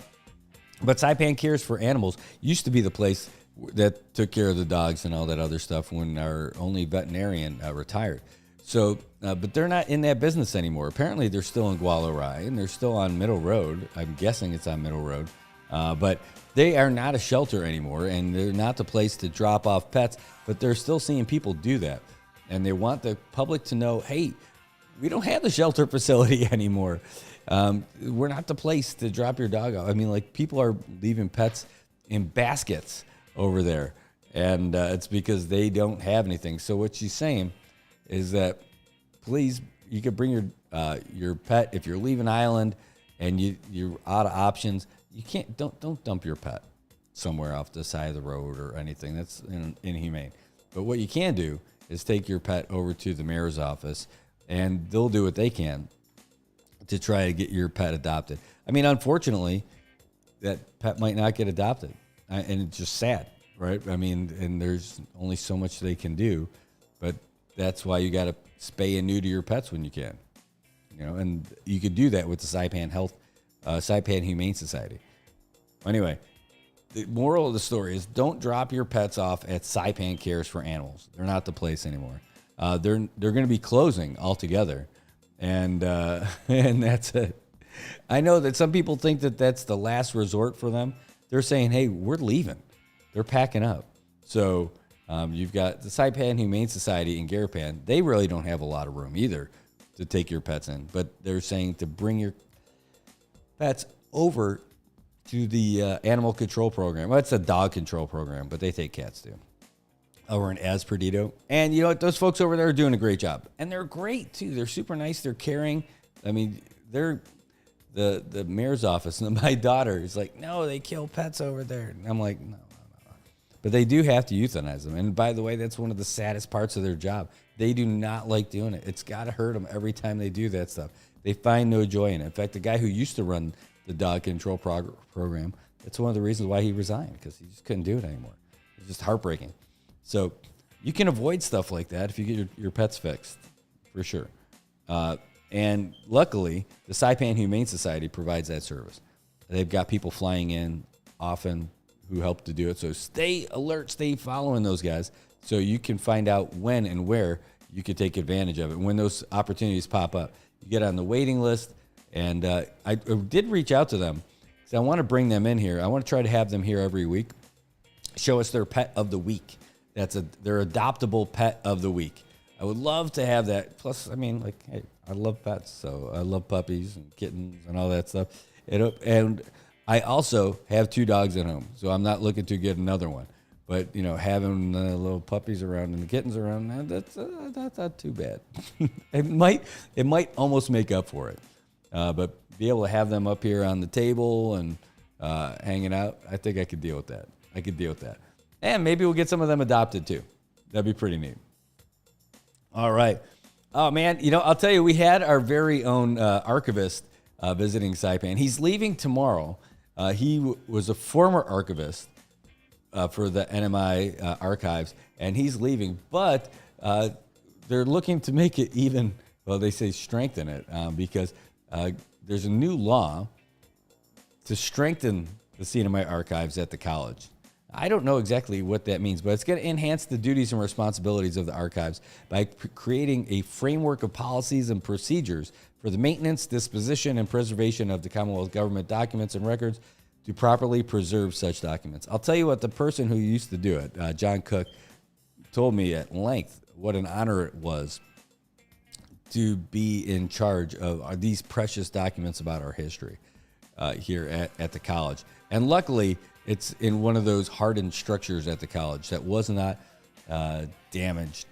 Speaker 7: But Saipan Cares for Animals used to be the place that took care of the dogs and all that other stuff when our only veterinarian retired. So, but they're not in that business anymore. Apparently, they're still in Gualarai, and they're still on Middle Road. I'm guessing it's on Middle Road. But they are not a shelter anymore, and they're not the place to drop off pets, but they're still seeing people do that. And they want the public to know, hey, we don't have the shelter facility anymore. We're not the place to drop your dog off. I mean, like, people are leaving pets in baskets over there, and it's because they don't have anything. So what she's saying is that, please, you could bring your pet if you're leaving island and you're out of options. You can't don't dump your pet somewhere off the side of the road or anything. That's inhumane. But what you can do is take your pet over to the mayor's office, and they'll do what they can to try to get your pet adopted. I mean, unfortunately, that pet might not get adopted, and it's just sad, right? I mean, and there's only so much they can do, but that's why you got to spay and neuter your pets when you can, and you could do that with the Saipan Humane Society. Anyway, the moral of the story is don't drop your pets off at Saipan Cares for Animals. They're not the place anymore. They're going to be closing altogether, and that's it. I know that some people think that that's the last resort for them. They're saying, hey, we're leaving. They're packing up. So you've got the Saipan Humane Society in Garapan. They really don't have a lot of room either to take your pets in, but they're saying to bring your pets over to the animal control program. Well, it's a dog control program, but they take cats too. Over in Perdido. And you know what? Those folks over there are doing a great job. And they're great too. They're super nice. They're caring. I mean, they're the mayor's office. And my daughter is like, no, they kill pets over there. And I'm like, no. But they do have to euthanize them. And by the way, that's one of the saddest parts of their job. They do not like doing it. It's got to hurt them every time they do that stuff. They find no joy in it. In fact, the guy who used to run the dog control program, that's one of the reasons why he resigned, because he just couldn't do it anymore. It's just heartbreaking. So you can avoid stuff like that if you get your pets fixed, for sure. And luckily, the Saipan Humane Society provides that service. They've got people flying in often who help to do it. So stay alert, stay following those guys so you can find out when and where you can take advantage of it. When those opportunities pop up, you get on the waiting list. And I did reach out to them. So I want to bring them in here. I want to try to have them here every week, show us their pet of the week. That's their adoptable pet of the week. I would love to have that. Plus, I mean, like, hey, I love pets, so I love puppies and kittens and all that stuff. And I also have 2 dogs at home, so I'm not looking to get another one. But, having the little puppies around and the kittens around, that's not too bad. It might almost make up for it. But be able to have them up here on the table and hanging out, I think I could deal with that. And maybe we'll get some of them adopted too. That'd be pretty neat. All right. Oh, man, I'll tell you, we had our very own archivist visiting Saipan. He's leaving tomorrow. He was a former archivist for the NMI archives, and he's leaving. But they're looking to make it even, well, they say strengthen it because there's a new law to strengthen the CNMI archives at the college. I don't know exactly what that means, but it's going to enhance the duties and responsibilities of the archives by creating a framework of policies and procedures for the maintenance, disposition, and preservation of the Commonwealth government documents and records to properly preserve such documents. I'll tell you what, the person who used to do it, John Cook, told me at length what an honor it was to be in charge of these precious documents about our history here at the college. And luckily, it's in one of those hardened structures at the college that was not damaged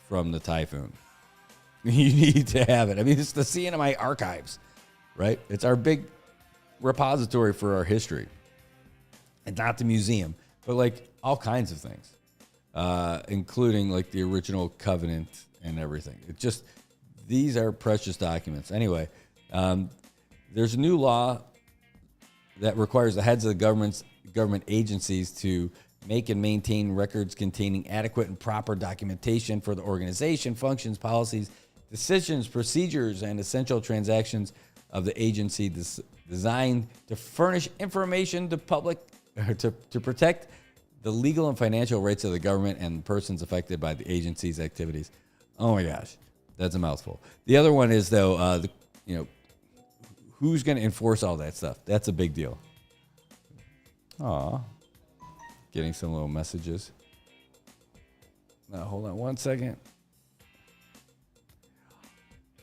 Speaker 7: from the typhoon. You need to have it. I mean, it's the CNMI archives, right? It's our big repository for our history. And not the museum, but like all kinds of things, including like the original covenant and everything. It just, these are precious documents. Anyway, there's a new law that requires the heads of the government agencies to make and maintain records containing adequate and proper documentation for the organization, functions, policies, decisions, procedures, and essential transactions of the agency designed to furnish information to public to protect the legal and financial rights of the government and persons affected by the agency's activities. Oh my gosh, that's a mouthful. The other one is though, who's going to enforce all that stuff? That's a big deal. Aw, getting some little messages. Now, hold on one second.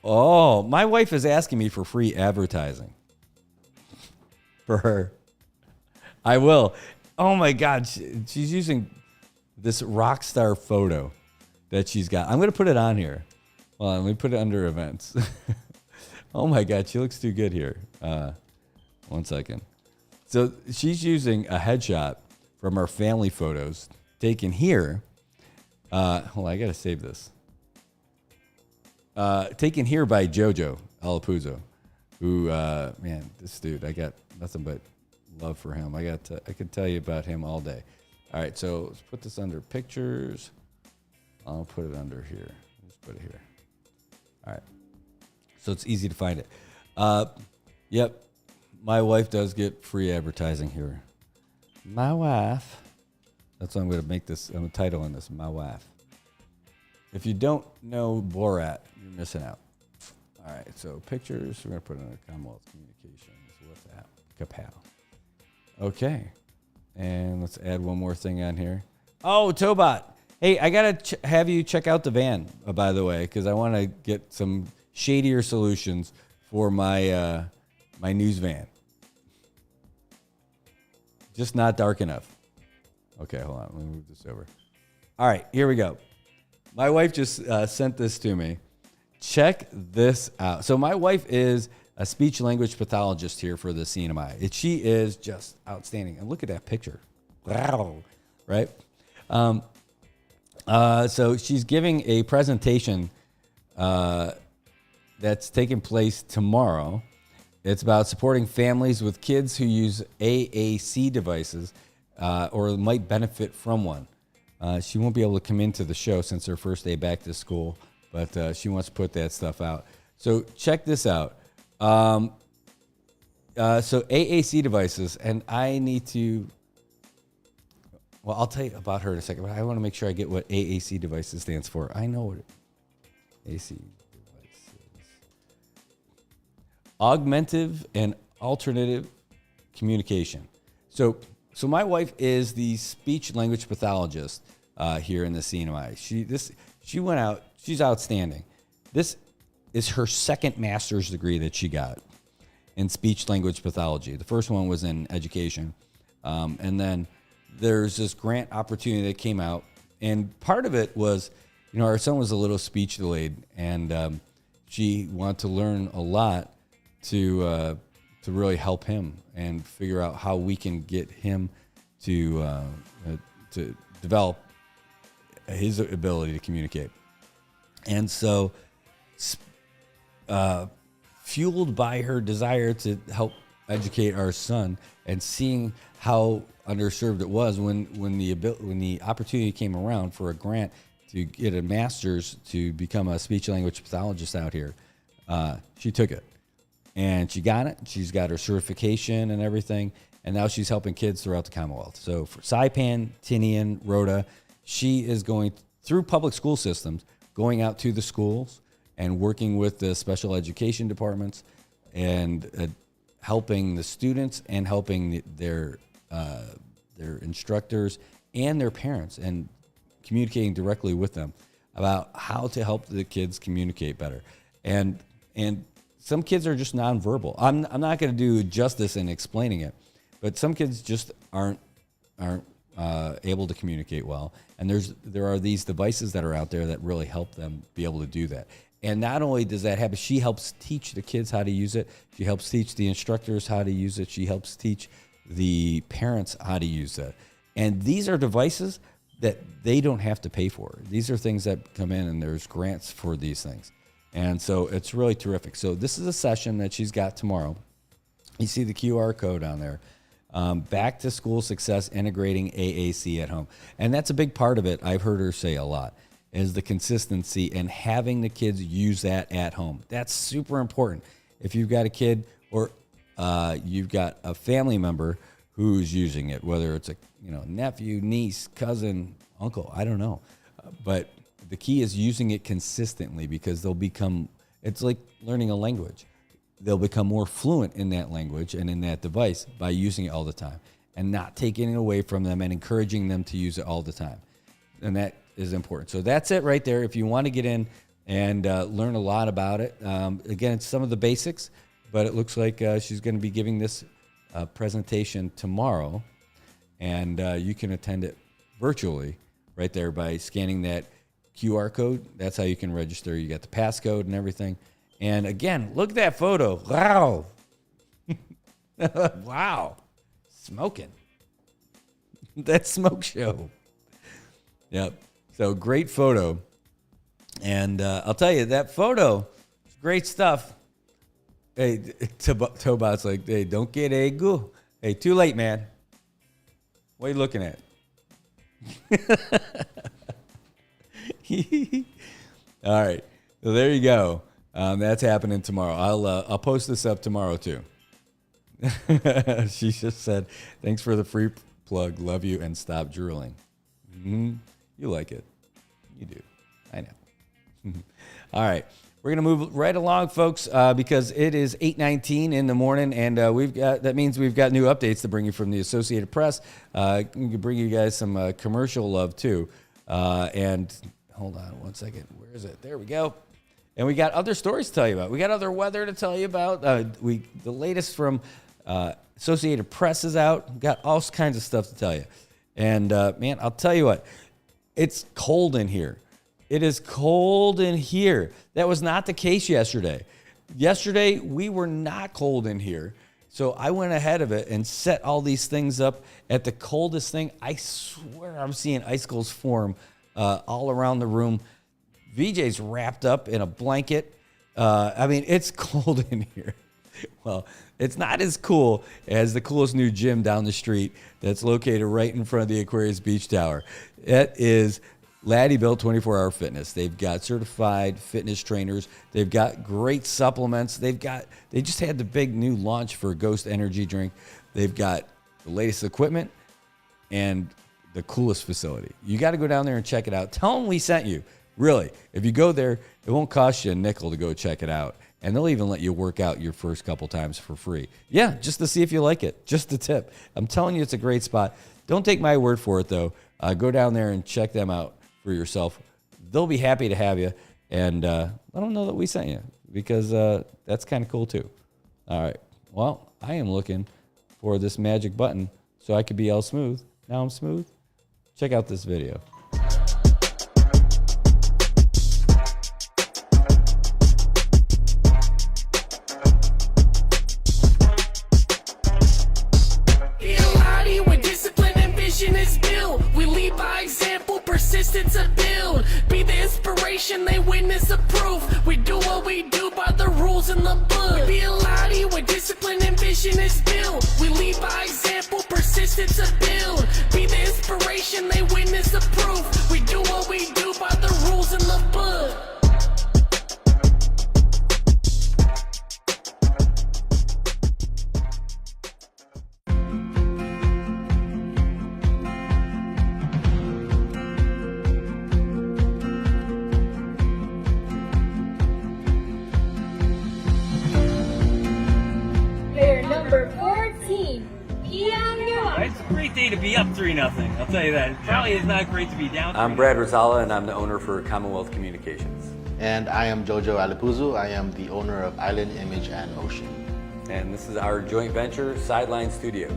Speaker 7: Oh, my wife is asking me for free advertising for her. I will. Oh my God, she's using this rock star photo that she's got. I'm going to put it on here. Well, let me put it under events. Oh my God, she looks too good here. One second. So she's using a headshot from our family photos taken here. Hold on, I got to save this. Taken here by Jojo Alapuzzo, who, man, this dude, I got nothing but love for him. I could tell you about him all day. All right, so let's put this under pictures. I'll put it under here. Let's put it here. All right. So it's easy to find it. Yep. My wife does get free advertising here. My wife. That's what I'm going to make this, I'm going to title on this, My Wife. If you don't know Borat, you're missing out. All right, so pictures, we're going to put in a Commonwealth Communications. What's that? Kapow. Okay. And let's add one more thing on here. Oh, Tobot. Hey, I got to have you check out the van, by the way, because I want to get some shadier solutions for my my news van. Just not dark enough. Okay, hold on. Let me move this over. All right, here we go. My wife just sent this to me. Check this out. So my wife is a speech language pathologist here for the CNMI. She is just outstanding. And look at that picture. Wow. Right? So she's giving a presentation that's taking place tomorrow. It's about supporting families with kids who use AAC devices or might benefit from one. She won't be able to come into the show since her first day back to school, but she wants to put that stuff out. So check this out. So AAC devices, and I need to, well, I'll tell you about her in a second, but I want to make sure I get what AAC devices stands for. I know what AC devices. Augmentative and alternative communication. So my wife is the speech language pathologist here in the CNMI. She went out. She's outstanding. This is her second master's degree that she got in speech language pathology. The first one was in education, and then there's this grant opportunity that came out, and part of it was, our son was a little speech delayed, and she wanted to learn a lot to really help him and figure out how we can get him to develop his ability to communicate. And so, fueled by her desire to help educate our son and seeing how underserved it was when the opportunity came around for a grant to get a master's to become a speech language pathologist out here. She took it, and she got it. She's got her certification and everything, and now she's helping kids throughout the Commonwealth. So for Saipan, Tinian, Rhoda, she is going through public school systems, going out to the schools and working with the special education departments and helping the students and helping their instructors and their parents and communicating directly with them about how to help the kids communicate better. And some kids are just nonverbal. I'm not going to do justice in explaining it, but some kids just aren't able to communicate well. And there are these devices that are out there that really help them be able to do that. And not only does that happen, she helps teach the kids how to use it. She helps teach the instructors how to use it. She helps teach the parents how to use it. And these are devices that they don't have to pay for. These are things that come in, and there's grants for these things. And so it's really terrific. So this is a session that she's got tomorrow. You see the QR code on there. Back to school success, integrating AAC at home. And that's a big part of it. I've heard her say a lot, is the consistency and having the kids use that at home. That's super important. If you've got a kid or you've got a family member who's using it, whether it's a nephew, niece, cousin, uncle, I don't know. But the key is using it consistently, because it's like learning a language. They'll become more fluent in that language and in that device by using it all the time and not taking it away from them and encouraging them to use it all the time. And that is important. So that's it right there. If you want to get in and learn a lot about it, again, it's some of the basics, but it looks like she's going to be giving this presentation tomorrow, and you can attend it virtually right there by scanning that QR code. That's how you can register. You got the passcode and everything. And again, look at that photo. Wow. Wow. Smoking. That smoke show. Yep. So great photo. And I'll tell you, that photo is great stuff. Hey, Tobot's like, hey, don't get a goo. Hey, too late, man. What are you looking at? All right. So there you go. That's happening tomorrow. I'll post this up tomorrow too. She just said, "Thanks for the free plug. Love you, and stop drooling." Mm-hmm. You like it. You do. I know. All right. We're going to move right along, folks, because it is 8:19 in the morning, and that means we've got new updates to bring you from the Associated Press. We can bring you guys some commercial love too. And hold on one second. Where is it? There we go. And we got other stories to tell you about. We got other weather to tell you about. The latest from Associated Press is out. We've got all kinds of stuff to tell you. And man, I'll tell you what, it's cold in here. It is cold in here. That was not the case yesterday. Yesterday, we were not cold in here. So I went ahead of it and set all these things up at the coldest thing. I swear I'm seeing icicles form all around the room. VJ's wrapped up in a blanket. I mean, it's cold in here. Well, it's not as cool as the coolest new gym down the street that's located right in front of the Aquarius Beach Tower. It is Laddie Built 24-Hour Fitness. They've got certified fitness trainers. They've got great supplements. They just had the big new launch for Ghost Energy Drink. They've got the latest equipment and the coolest facility. You got to go down there and check it out. Tell them we sent you. Really, if you go there, it won't cost you a nickel to go check it out. And they'll even let you work out your first couple times for free. Yeah, just to see if you like it. Just a tip. I'm telling you, it's a great spot. Don't take my word for it, though. Go down there and check them out for yourself. They'll be happy to have you. And let them know that we sent you, because that's kind of cool, too. All right. Well, I am looking for this magic button so I could be all smooth. Now I'm smooth. Check out this video.
Speaker 8: Persistence of build, be the inspiration, they witness approve. We do what we do by the rules in the book. Be a Lottie where discipline and vision is built. We lead by example, persistence of build. Be the inspiration, they witness approve. We do what we do by the
Speaker 9: day to be up 3-0. I'll tell you that. It probably is not great to be down 3-0.
Speaker 10: I'm Brad Rosala, and I'm the owner for Commonwealth Communications.
Speaker 11: And I am Jojo Alipuzu. I am the owner of Island Image and Ocean.
Speaker 10: And this is our joint venture, Sideline Studios.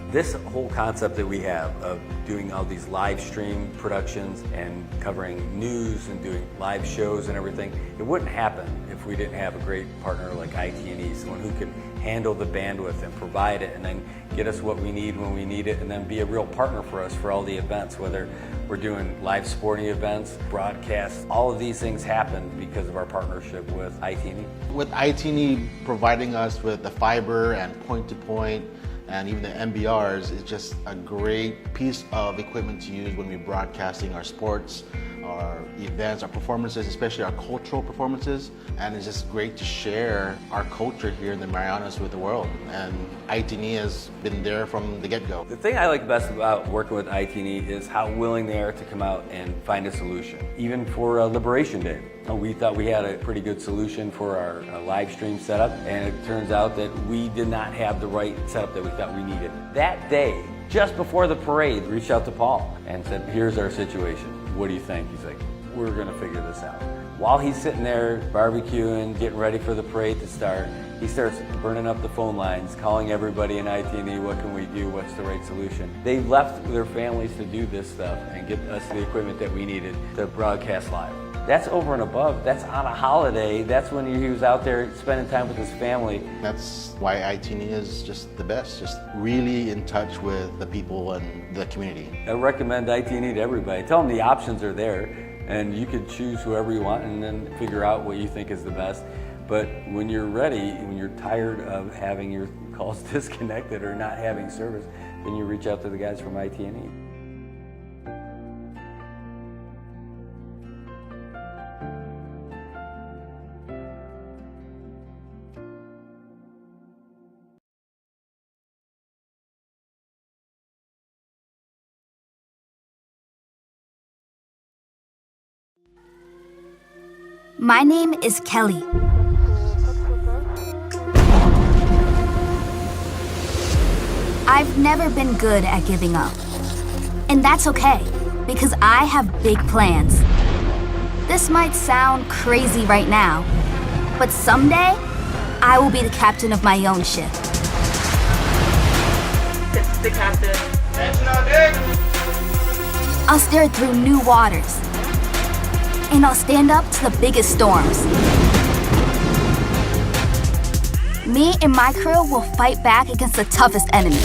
Speaker 10: This whole concept that we have of doing all these live stream productions and covering news and doing live shows and everything, it wouldn't happen if we didn't have a great partner like IT&E, someone who can handle the bandwidth and provide it and then get us what we need when we need it, and then be a real partner for us for all the events, whether we're doing live sporting events, broadcasts. All of these things happen because of our partnership with IT&E.
Speaker 11: With IT&E providing us with the fiber and point-to-point and even the MBRs, is just a great piece of equipment to use when we're broadcasting our sports, our events, our performances, especially our cultural performances. And it's just great to share our culture here in the Marianas with the world. And IT&E has been there from the get-go.
Speaker 10: The thing I like best about working with IT&E is how willing they are to come out and find a solution. Even for Liberation Day, we thought we had a pretty good solution for our live stream setup, and it turns out that we did not have the right setup that we thought we needed. That day, just before the parade, reached out to Paul and said, here's our situation. What do you think? He's like, we're gonna figure this out. While he's sitting there barbecuing, getting ready for the parade to start, he starts burning up the phone lines, calling everybody in IT&E, what can we do, what's the right solution? They left their families to do this stuff and get us the equipment that we needed to broadcast live. That's over and above. That's on a holiday. That's when he was out there spending time with his family.
Speaker 11: That's why IT&E is just the best, just really in touch with the people and the community.
Speaker 10: I recommend IT&E to everybody. Tell them the options are there, and you could choose whoever you want and then figure out what you think is the best. But when you're ready, when you're tired of having your calls disconnected or not having service, then you reach out to the guys from IT&E.
Speaker 12: My name is Kelly. I've never been good at giving up. And that's okay, because I have big plans. This might sound crazy right now, but someday, I will be the captain of my own ship.
Speaker 13: This is the captain.
Speaker 14: Attention on deck!
Speaker 12: I'll steer through new waters. And I'll stand up to the biggest storms. Me and my crew will fight back against the toughest enemies.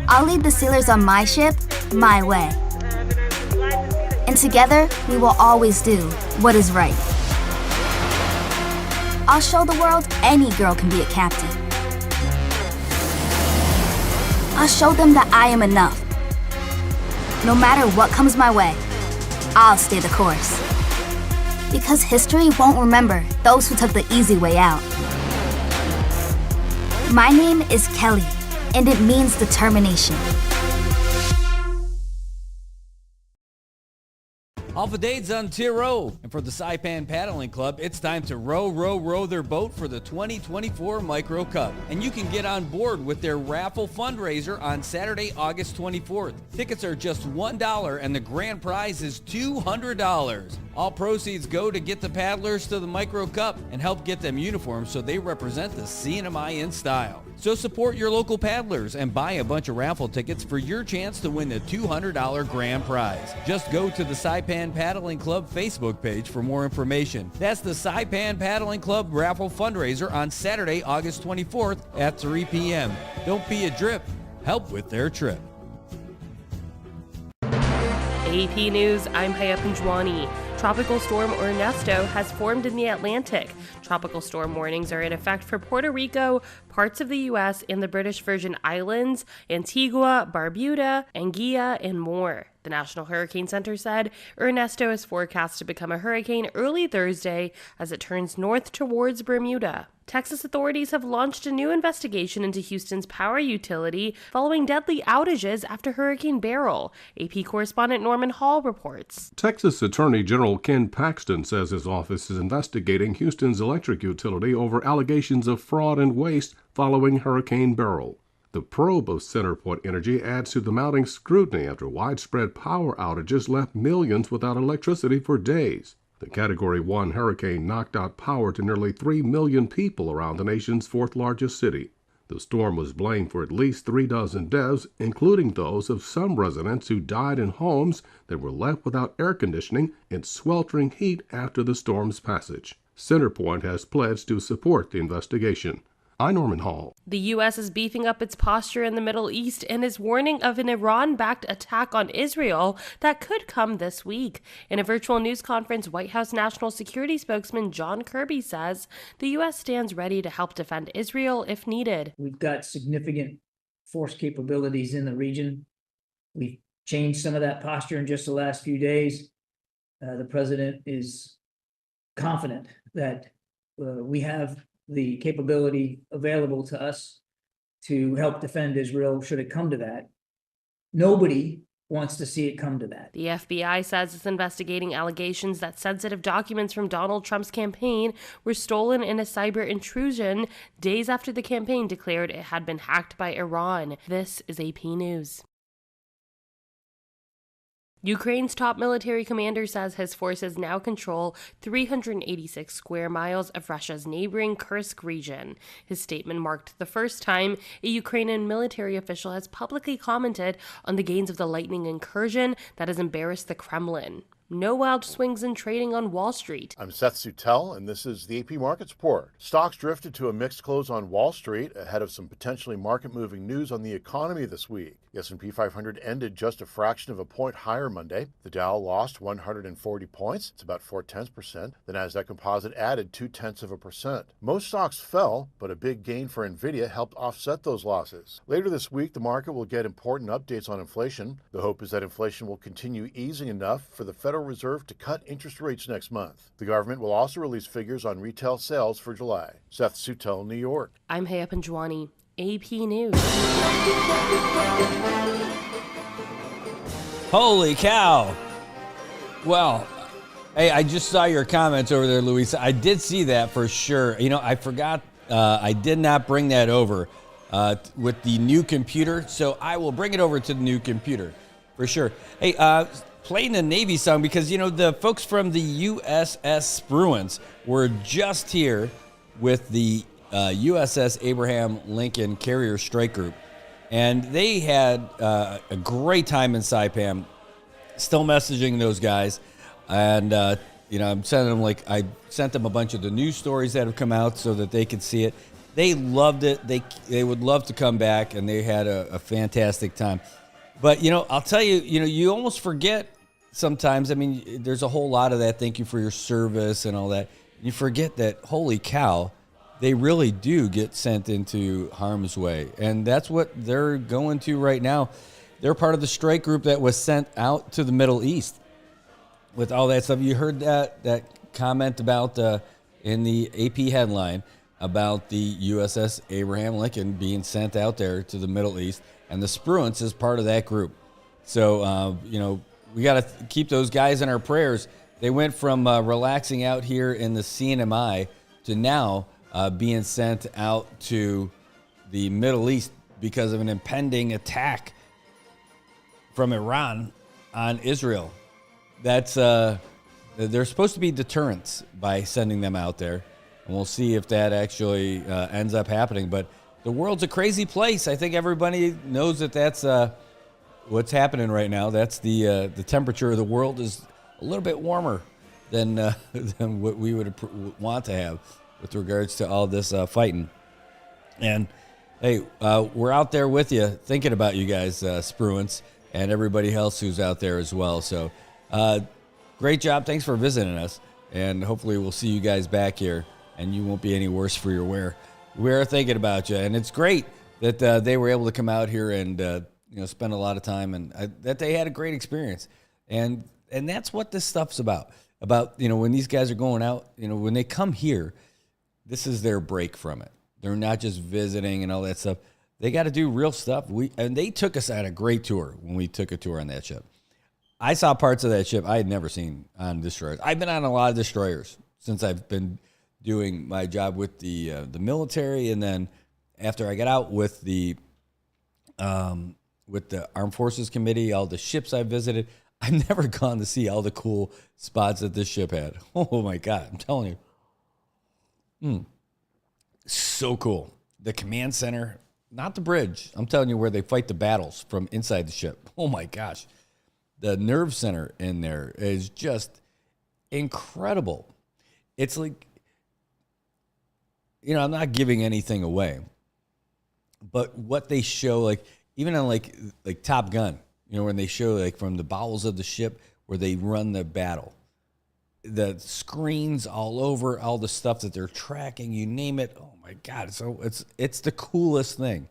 Speaker 12: I'll lead the sailors on my ship, my way. And together, we will always do what is right. I'll show the world any girl can be a captain. I'll show them that I am enough. No matter what comes my way, I'll stay the course. Because history won't remember those who took the easy way out. My name is Kelly, and it means determination.
Speaker 7: Alpha Dade's on Tiro, and for the Saipan Paddling Club, it's time to row their boat for the 2024 Micro Cup. And you can get on board with their raffle fundraiser on Saturday, August 24th. Tickets are just $1, and the grand prize is $200. All proceeds go to get the paddlers to the Micro Cup and help get them uniforms so they represent the CNMI in style. So support your local paddlers and buy a bunch of raffle tickets for your chance to win the $200 grand prize. Just go to the Saipan Paddling Club Facebook page for more information. That's the Saipan Paddling Club raffle fundraiser on Saturday, August 24th at 3 p.m. Don't be a drip. Help with their trip.
Speaker 13: AP News, I'm Haya Punjwani. Tropical storm Ernesto has formed in the Atlantic. Tropical storm warnings are in effect for Puerto Rico, parts of the U.S., and the British Virgin Islands, Antigua, Barbuda, Anguilla, and more. The National Hurricane Center said Ernesto is forecast to become a hurricane early Thursday as it turns north towards Bermuda. Texas authorities have launched a new investigation into Houston's power utility following deadly outages after Hurricane Beryl. AP correspondent Norman Hall reports.
Speaker 15: Texas Attorney General Ken Paxton says his office is investigating Houston's electric utility over allegations of fraud and waste following Hurricane Beryl. The probe of CenterPoint Energy adds to the mounting scrutiny after widespread power outages left millions without electricity for days. The Category 1 hurricane knocked out power to nearly 3 million people around the nation's fourth-largest city. The storm was blamed for at least 36 deaths, including those of some residents who died in homes that were left without air conditioning in sweltering heat after the storm's passage. CenterPoint has pledged to support the investigation. I'm Norman Hall.
Speaker 13: The U.S. is beefing up its posture in the Middle East and is warning of an Iran-backed attack on Israel that could come this week. In a virtual news conference, White House National Security spokesman John Kirby says the U.S. stands ready to help defend Israel if needed.
Speaker 3: We've got significant force capabilities in the region. We've changed some of that posture in just the last few days. The president is confident that we have the capability available to us to help defend Israel should it come to that. Nobody wants to see it come to that.
Speaker 13: The FBI says it's investigating allegations that sensitive documents from Donald Trump's campaign were stolen in a cyber intrusion days after the campaign declared it had been hacked by Iran. This is AP News. Ukraine's top military commander says his forces now control 386 square miles of Russia's neighboring Kursk region. His statement marked the first time a Ukrainian military official has publicly commented on the gains of the lightning incursion that has embarrassed the Kremlin. No wild swings in trading on Wall Street.
Speaker 14: I'm Seth Sutel, and this is the AP Markets Report. Stocks drifted to a mixed close on Wall Street ahead of some potentially market-moving news on the economy this week. The S&P 500 ended just a fraction of a point higher Monday. The Dow lost 140 points. It's about 0.4%. The Nasdaq Composite added 0.2%. Most stocks fell, but a big gain for Nvidia helped offset those losses. Later this week, the market will get important updates on inflation. The hope is that inflation will continue easing enough for the Federal Reserve to cut interest rates next month. The government will also release figures on retail sales for July. Seth Sutel, New York.
Speaker 13: I'm Haya Panjwani, AP News.
Speaker 7: Holy cow. Well, hey, I just saw your comments over there, Luisa. I did see that for sure. You know, I forgot, I did not bring that over with the new computer, so I will bring it over to the new computer for sure. Hey, playing the Navy song because, you know, the folks from the USS Spruance were just here with the USS Abraham Lincoln Carrier Strike Group, and they had a great time in Saipan. Still messaging those guys, and you know, I'm sending them, like, I sent them a bunch of the news stories that have come out so that they could see it. They loved it. They would love to come back, and they had a fantastic time. But, you know, I'll tell you, you know, you almost forget sometimes. I mean, there's a whole lot of that. Thank you for your service and all that. You forget that, holy cow, they really do get sent into harm's way. And that's what they're going to right now. They're part of the strike group that was sent out to the Middle East with all that stuff. You heard that comment about in the AP headline about the USS Abraham Lincoln being sent out there to the Middle East. And the Spruance is part of that group. So, you know, we got to keep those guys in our prayers. They went from relaxing out here in the CNMI to now being sent out to the Middle East because of an impending attack from Iran on Israel. That's there's supposed to be deterrence by sending them out there, and we'll see if that actually ends up happening. But the world's a crazy place. I think everybody knows that that's what's happening right now. That's the temperature of the world is a little bit warmer than what we would want to have with regards to all this fighting. And hey, we're out there with you, thinking about you guys, Spruance, and everybody else who's out there as well. So great job. Thanks for visiting us. And hopefully we'll see you guys back here, and you won't be any worse for your wear. We're thinking about you. And it's great that they were able to come out here and you know, spend a lot of time, and that they had a great experience. And that's what this stuff's about. You know, when these guys are going out, you know, when they come here, this is their break from it. They're not just visiting and all that stuff. They got to do real stuff. And they took us on a great tour when we took a tour on that ship. I saw parts of that ship I had never seen on destroyers. I've been on a lot of destroyers since I've been doing my job with the military, and then after I got out with the with the Armed Forces Committee, all the ships I visited. I've never gone to see all the cool spots that this ship had. Oh my God, I'm telling you. So cool. The command center, not the bridge. I'm telling you where they fight the battles from inside the ship. Oh my gosh. The nerve center in there is just incredible. It's like, I'm not giving anything away, but what they show, like even on like Top Gun, when they show like from the bowels of the ship where they run the battle, the screens all over, all the stuff that they're tracking, you name it. Oh my God. So it's the coolest thing.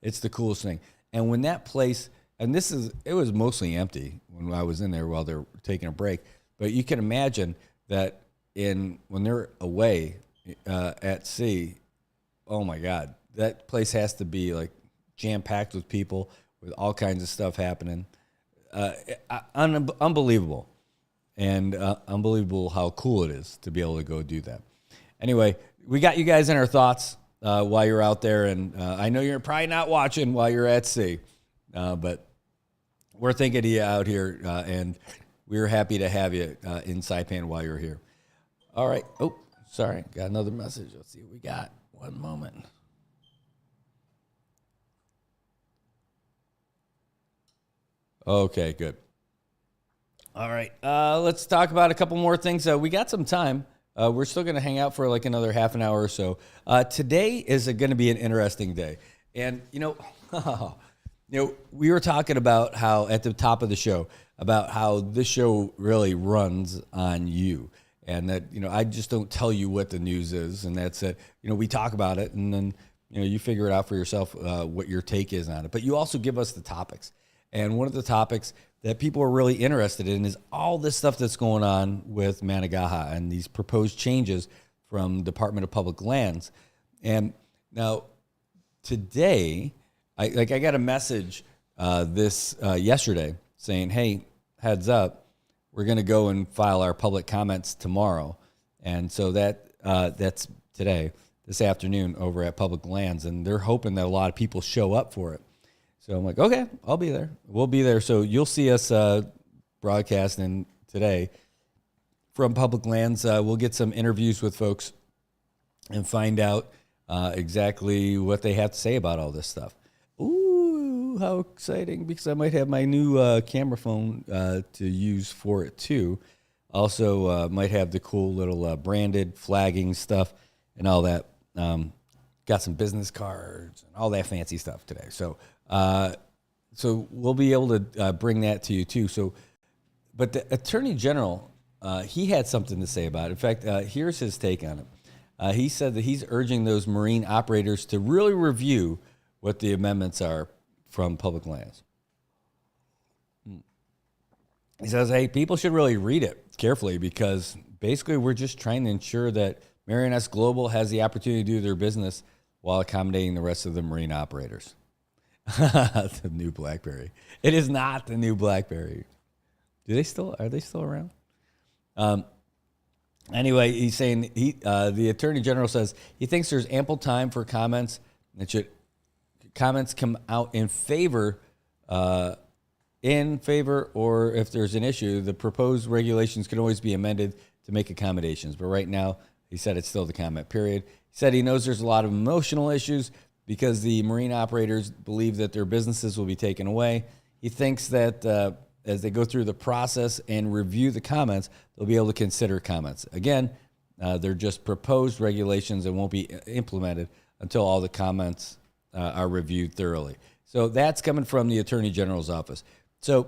Speaker 7: It's the coolest thing. And when that place, and it was mostly empty when I was in there while they're taking a break, but you can imagine that when they're away at sea, oh my God, that place has to be like jam-packed with people with all kinds of stuff happening. Unbelievable. And unbelievable how cool it is to be able to go do that. Anyway, we got you guys in our thoughts while you're out there, and I know you're probably not watching while you're at sea, but we're thinking of you out here, and we're happy to have you in Saipan while you're here. All right. Oh, sorry. Got another message. Let's see what we got. One moment. Okay, good. All right. Let's talk about a couple more things. We got some time. We're still going to hang out for like another half an hour or so. Today is going to be an interesting day. And, we were talking about how at the top of the show, about how this show really runs on you. And that, I just don't tell you what the news is. And that's it. We talk about it and then, you figure it out for yourself what your take is on it. But you also give us the topics. And one of the topics that people are really interested in is all this stuff that's going on with Managaha and these proposed changes from Department of Public Lands. And now today, I got a message yesterday saying, hey, heads up, we're going to go and file our public comments tomorrow. And so that's today, this afternoon over at Public Lands. And they're hoping that a lot of people show up for it. So I'm like, okay, I'll be there. We'll be there. So you'll see us broadcasting today from Public Lands. We'll get some interviews with folks and find out exactly what they have to say about all this stuff. Ooh, how exciting, because I might have my new camera phone to use for it too. Also might have the cool little branded flagging stuff and all that. Got some business cards and all that fancy stuff today. So we'll be able to bring that to you too. So, but the Attorney General, he had something to say about it. In fact, here's his take on it. He said that he's urging those marine operators to really review what the amendments are from Public Lands. He says, hey, people should really read it carefully because basically we're just trying to ensure that Marianas Global has the opportunity to do their business while accommodating the rest of the marine operators. The new BlackBerry. It is not the new BlackBerry. Are they still around? Anyway, he's saying the Attorney General says he thinks there's ample time for comments and should comments come out in favor, or if there's an issue, the proposed regulations can always be amended to make accommodations. But right now, he said it's still the comment period. He said he knows there's a lot of emotional issues because the marine operators believe that their businesses will be taken away. He thinks that as they go through the process and review the comments, they'll be able to consider comments. Again, they're just proposed regulations and won't be implemented until all the comments are reviewed thoroughly. So that's coming from the Attorney General's office. So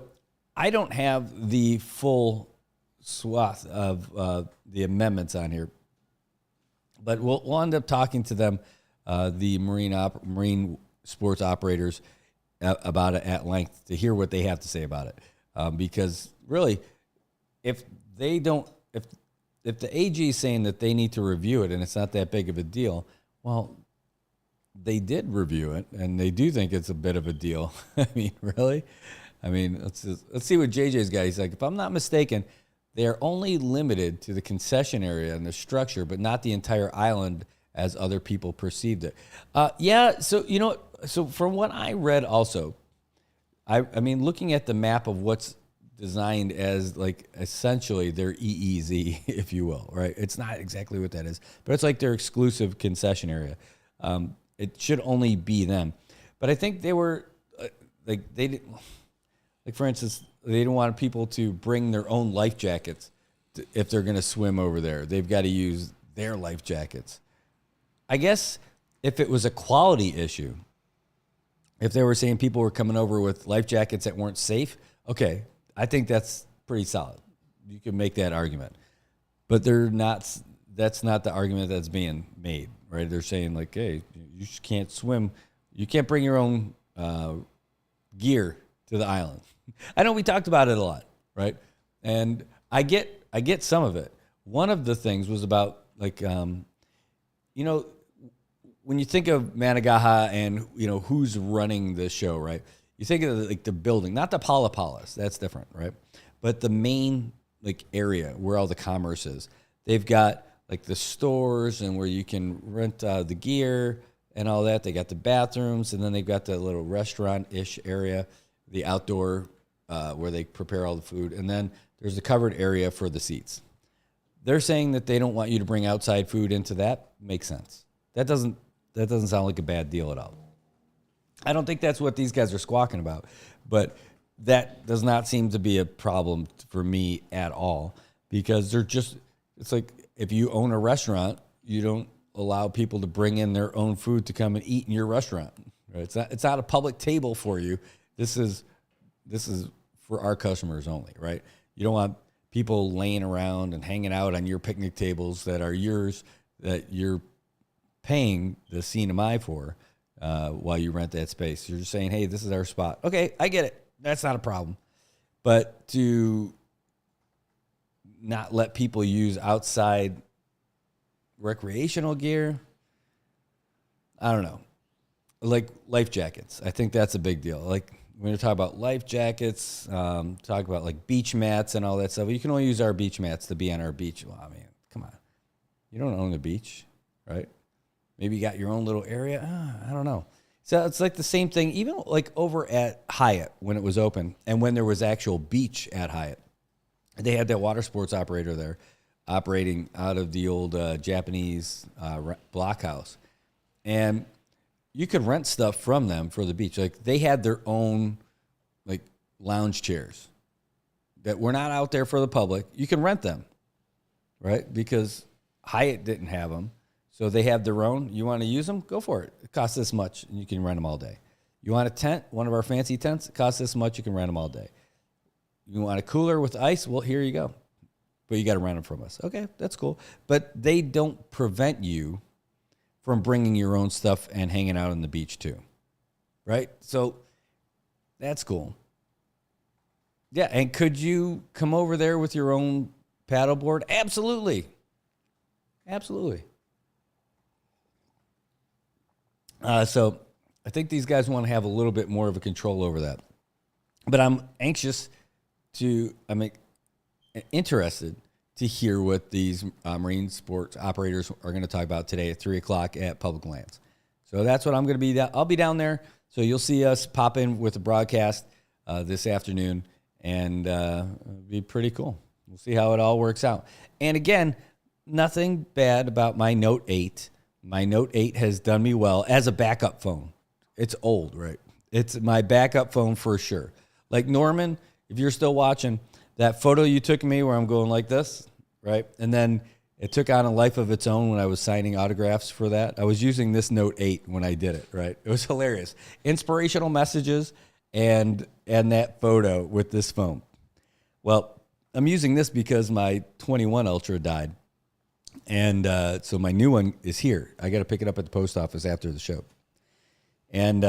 Speaker 7: I don't have the full swath of the amendments on here, but we'll end up talking to them, the marine sports operators, about it at length to hear what they have to say about it. Because really, if the AG is saying that they need to review it and it's not that big of a deal, well, they did review it and they do think it's a bit of a deal. I mean, really? I mean, let's see what JJ's got. He's like, if I'm not mistaken, they are only limited to the concession area and the structure, but not the entire island as other people perceived it. Yeah, so, you know, so from what I read also, I mean, looking at the map of what's designed as like essentially their EEZ, if you will, right? It's not exactly what that is, but it's like their exclusive concession area. It should only be them. But I think they were, like, they didn't, like, for instance, they didn't want people to bring their own life jackets if they're going to swim over there. They've got to use their life jackets. I guess if it was a quality issue, if they were saying people were coming over with life jackets that weren't safe, okay, I think that's pretty solid. You can make that argument. But they're not. That's not the argument that's being made, right? They're saying, like, hey, you just can't swim. You can't bring your own gear to the island. I know we talked about it a lot, right? And I get some of it. One of the things was about, like, you know, when you think of Managaha and, you know, who's running the show, right? You think of like the building, not the Pala Palas, that's different, right? But the main, like, area where all the commerce is. They've got like the stores and where you can rent the gear and all that. They got the bathrooms, and then they've got the little restaurant-ish area, the outdoor where they prepare all the food, and then there's a covered area for the seats. They're saying that they don't want you to bring outside food into that. Makes sense. That doesn't sound like a bad deal at all. I don't think that's what these guys are squawking about, but that does not seem to be a problem for me at all, because they're just, it's like if you own a restaurant, you don't allow people to bring in their own food to come and eat in your restaurant. Right? It's not a public table for you. This is for our customers only, right? You don't want people laying around and hanging out on your picnic tables that are yours, that you're paying the CNMI for while you rent that space. You're just saying, hey, this is our spot. Okay, I get it. That's not a problem. But to not let people use outside recreational gear, I don't know. Like life jackets. I think that's a big deal. Like when you talk about life jackets, talk about like beach mats and all that stuff. You can only use our beach mats to be on our beach. Well, I mean, come on. You don't own the beach, right? Maybe you got your own little area. I don't know. So it's like the same thing, even like over at Hyatt when it was open and when there was actual beach at Hyatt. They had that water sports operator there operating out of the old Japanese blockhouse. And you could rent stuff from them for the beach. Like they had their own like lounge chairs that were not out there for the public. You can rent them, right? Because Hyatt didn't have them. So they have their own. You want to use them? Go for it. It costs this much, and you can rent them all day. You want a tent, one of our fancy tents? It costs this much. You can rent them all day. You want a cooler with ice? Well, here you go. But you got to rent them from us. Okay, that's cool. But they don't prevent you from bringing your own stuff and hanging out on the beach too, right? So that's cool. Yeah, and could you come over there with your own paddleboard? Absolutely. Absolutely. So I think these guys want to have a little bit more of a control over that. But I'm interested to hear what these marine sports operators are going to talk about today at 3 o'clock at Public Lands. So that's what I'm going to be. I'll be down there. So you'll see us pop in with the broadcast this afternoon, and it'll be pretty cool. We'll see how it all works out. And again, nothing bad about my Note 8. My Note 8 has done me well as a backup phone. It's old, right? It's my backup phone for sure. Like Norman, if you're still watching, that photo you took of me where I'm going like this, right? And then it took on a life of its own when I was signing autographs for that. I was using this Note 8 when I did it, right? It was hilarious. Inspirational messages and that photo with this phone. Well, I'm using this because my 21 Ultra died. And so my new one is here. I got to pick it up at the post office after the show. And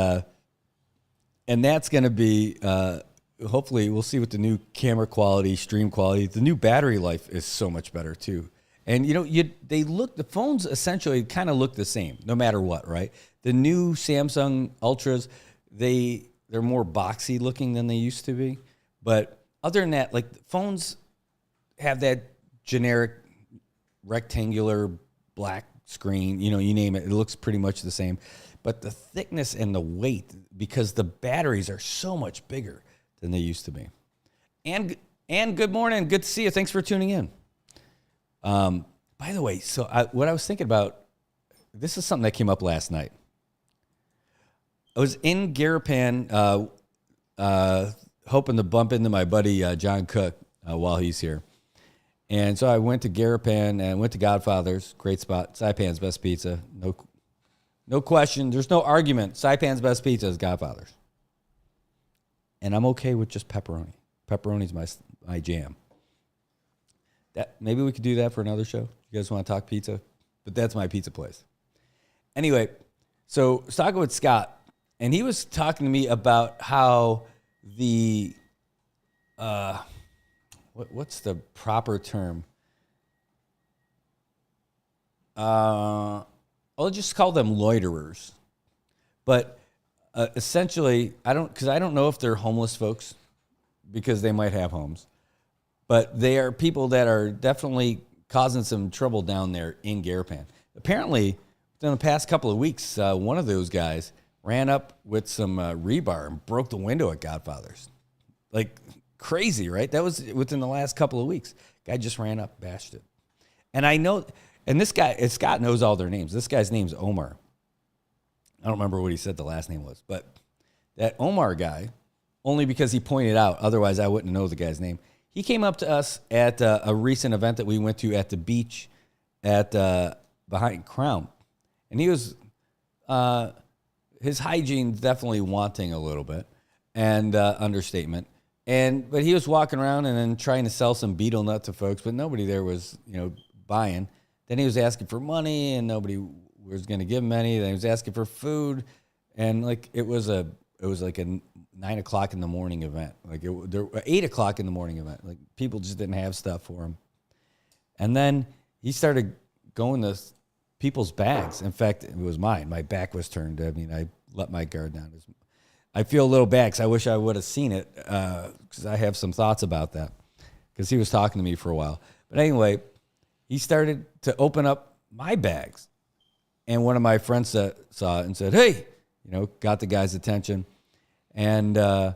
Speaker 7: that's going to be, hopefully, we'll see what the new camera quality, stream quality, the new battery life is so much better too. And the phones essentially kind of look the same no matter what, right? The new Samsung Ultras, they're more boxy looking than they used to be. But other than that, like phones have that generic rectangular black screen, you name it. It looks pretty much the same. But the thickness and the weight, because the batteries are so much bigger than they used to be. And good morning. Good to see you. Thanks for tuning in. By the way, so what I was thinking about, this is something that came up last night. I was in Garapan hoping to bump into my buddy John Cook while he's here. And so I went to Garapan and went to Godfather's. Great spot. Saipan's best pizza. No question. There's no argument. Saipan's best pizza is Godfather's. And I'm okay with just pepperoni. Pepperoni's my jam. Maybe we could do that for another show. You guys want to talk pizza? But that's my pizza place. Anyway, so I was talking with Scott, and he was talking to me about how the what's the proper term? I'll just call them loiterers. But essentially, I don't know if they're homeless folks, because they might have homes. But they are people that are definitely causing some trouble down there in Garapan. Apparently, in the past couple of weeks, one of those guys ran up with some rebar and broke the window at Godfather's. Like, crazy, right? That was within the last couple of weeks. Guy just ran up, bashed it. And I know, and this guy, Scott knows all their names. This guy's name's Omar. I don't remember what he said the last name was, but that Omar guy, only because he pointed out, otherwise I wouldn't know the guy's name. He came up to us at a recent event that we went to at the beach at behind Crown. And he was, his hygiene's definitely wanting a little bit, and understatement. But he was walking around and then trying to sell some beetle nut to folks, but nobody there was, buying. Then he was asking for money, and nobody was going to give him any. Then he was asking for food, and it was like a 9 o'clock in the morning event, 8 o'clock in the morning event. Like, people just didn't have stuff for him. And then he started going to people's bags. In fact, it was mine. My back was turned. I mean, I let my guard down. I feel a little bad because I wish I would have seen it, because I have some thoughts about that, because he was talking to me for a while. But anyway, he started to open up my bags. And one of my friends saw it and said, hey, got the guy's attention. And I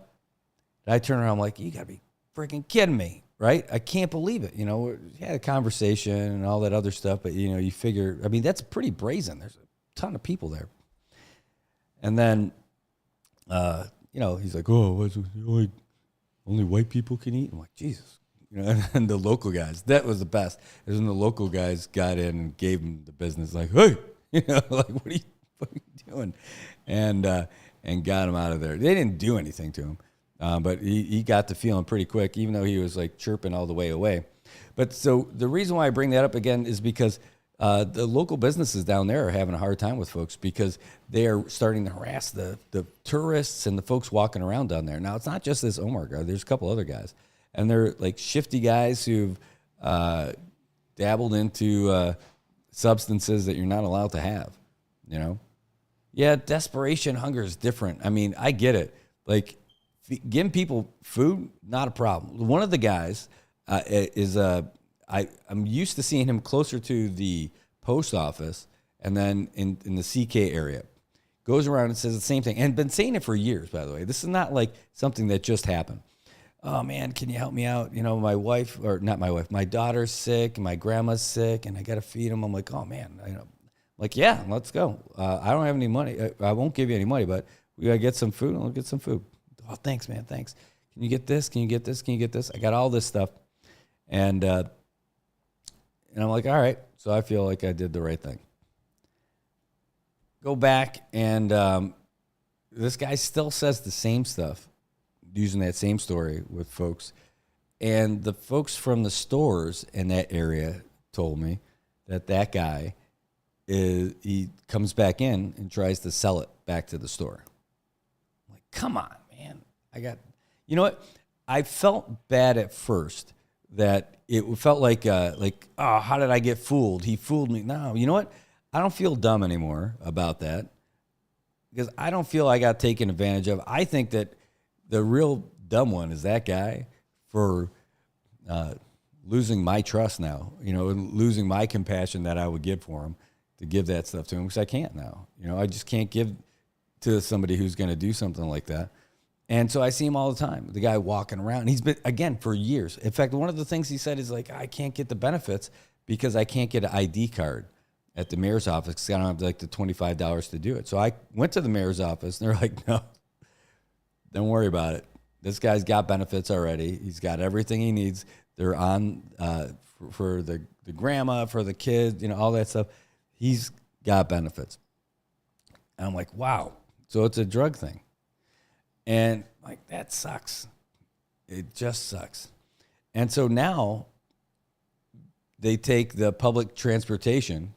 Speaker 7: turned around, I'm like, you got to be freaking kidding me, right? I can't believe it. We had a conversation and all that other stuff, but, you figure, I mean, that's pretty brazen. There's a ton of people there. And then, he's like, oh, only white people can eat? I'm like, Jesus. And the local guys, that was the best. Is when the local guys got in and gave him the business, like, hey, what are you doing? And got him out of there. They didn't do anything to him, but he got to feeling pretty quick, even though he was like chirping all the way away. But so the reason why I bring that up again is because the local businesses down there are having a hard time with folks, because they are starting to harass the tourists and the folks walking around down there. Now, it's not just this Omar guy. There's a couple other guys, and they're like shifty guys who've dabbled into substances that you're not allowed to have, Yeah, desperation, hunger is different. I mean, I get it. Like, giving people food, not a problem. One of the guys I'm used to seeing him closer to the post office and then in the CK area. Goes around and says the same thing, and been saying it for years, by the way. This is not like something that just happened. Oh, man, can you help me out? My daughter's sick, and my grandma's sick, and I got to feed them. I'm like, oh, man, like, yeah, let's go. I don't have any money. I won't give you any money, but we got to get some food. I'll get some food. Oh, thanks, man. Thanks. Can you get this? Can you get this? Can you get this? I got all this stuff. And I'm like, all right. So I feel like I did the right thing. Go back, and this guy still says the same stuff, using that same story with folks. And the folks from the stores in that area told me that guy he comes back in and tries to sell it back to the store. I'm like, come on, man. You know what? I felt bad at first that it felt like, oh, how did I get fooled? He fooled me. No, you know what? I don't feel dumb anymore about that, because I don't feel I got taken advantage of. I think that the real dumb one is that guy for losing my trust now, losing my compassion that I would give for him, to give that stuff to him because I can't now. You know, I just can't give to somebody who's going to do something like that. And so I see him all the time. The guy walking around. He's been, again, for years. In fact, one of the things he said is like, I can't get the benefits because I can't get an ID card at the mayor's office because I don't have like the $25 to do it. So I went to the mayor's office and they're like, no, don't worry about it. This guy's got benefits already. He's got everything he needs. They're on for the grandma, for the kids, you know, all that stuff. He's got benefits. And I'm like, wow. So it's a drug thing. And like, that sucks. It just sucks. And so now they take the public transportation,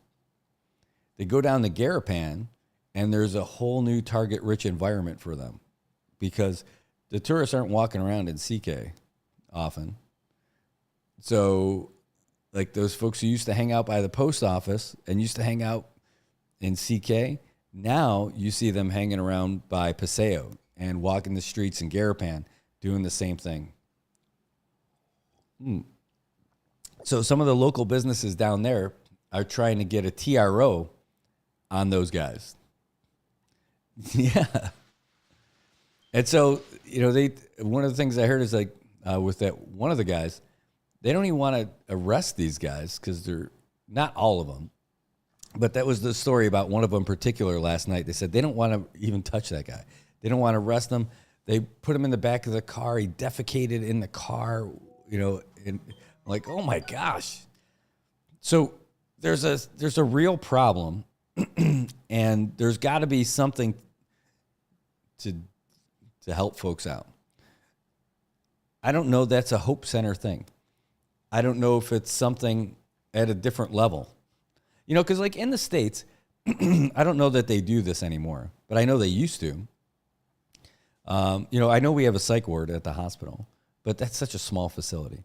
Speaker 7: they go down the Garapan, and there's a whole new target-rich environment for them because the tourists aren't walking around in CK often. So like those folks who used to hang out by the post office and used to hang out in CK, now you see them hanging around by Paseo and walking the streets in Garapan doing the same thing. So some of the local businesses down there are trying to get a TRO on those guys. Yeah. And so, you know, one of the things I heard is like with that one of the guys, they don't even want to arrest these guys because they're not all of them. But that was the story about one of them in particular last night. They said they don't want to even touch that guy. They don't want to arrest him. They put him in the back of the car. He defecated in the car, you know, and like, oh my gosh. So there's a real problem and there's got to be something to help folks out. I don't know that's a Hope Center thing. I don't know if it's something at a different level. You know, because like in the States, I don't know that they do this anymore, but I know they used to. You know, I know we have a psych ward at the hospital, but that's such a small facility.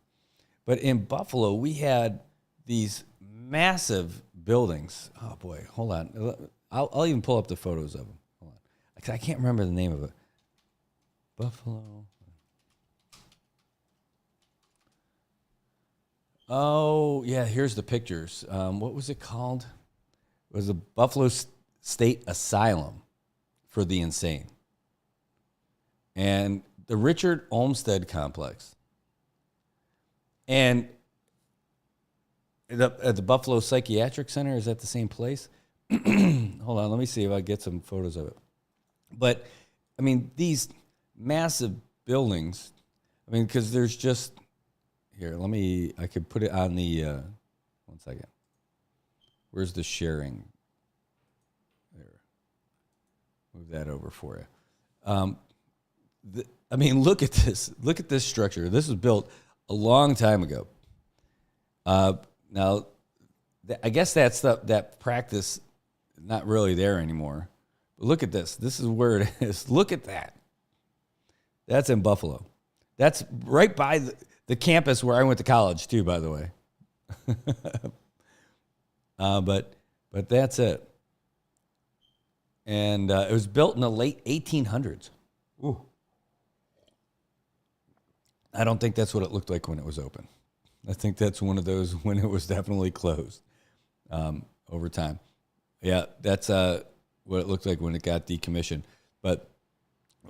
Speaker 7: But in Buffalo, we had these massive buildings. Oh boy, hold on. I'll even pull up the photos of them. Hold on. Because I can't remember the name of it. Buffalo. Oh, yeah, here's the pictures. What was it called? It was the Buffalo State Asylum for the Insane. And the Richard Olmsted Complex. And at the Buffalo Psychiatric Center, is that the same place? Hold on, let me see if I get some photos of it. But, I mean, these massive buildings, I mean, because there's just... Here, I could put it on the, 1 second. Where's the sharing? There. Move that over for you. I mean, look at this. Look at this structure. This was built a long time ago. Now, I guess that's that practice not really there anymore. But look at this. This is where it is. Look at that. That's in Buffalo. That's right by the campus where I went to college too, by the way. But that's it. And it was built in the late 1800s. Ooh. I don't think that's what it looked like when it was open. I think that's one of those when it was definitely closed over time. Yeah, that's what it looked like when it got decommissioned. But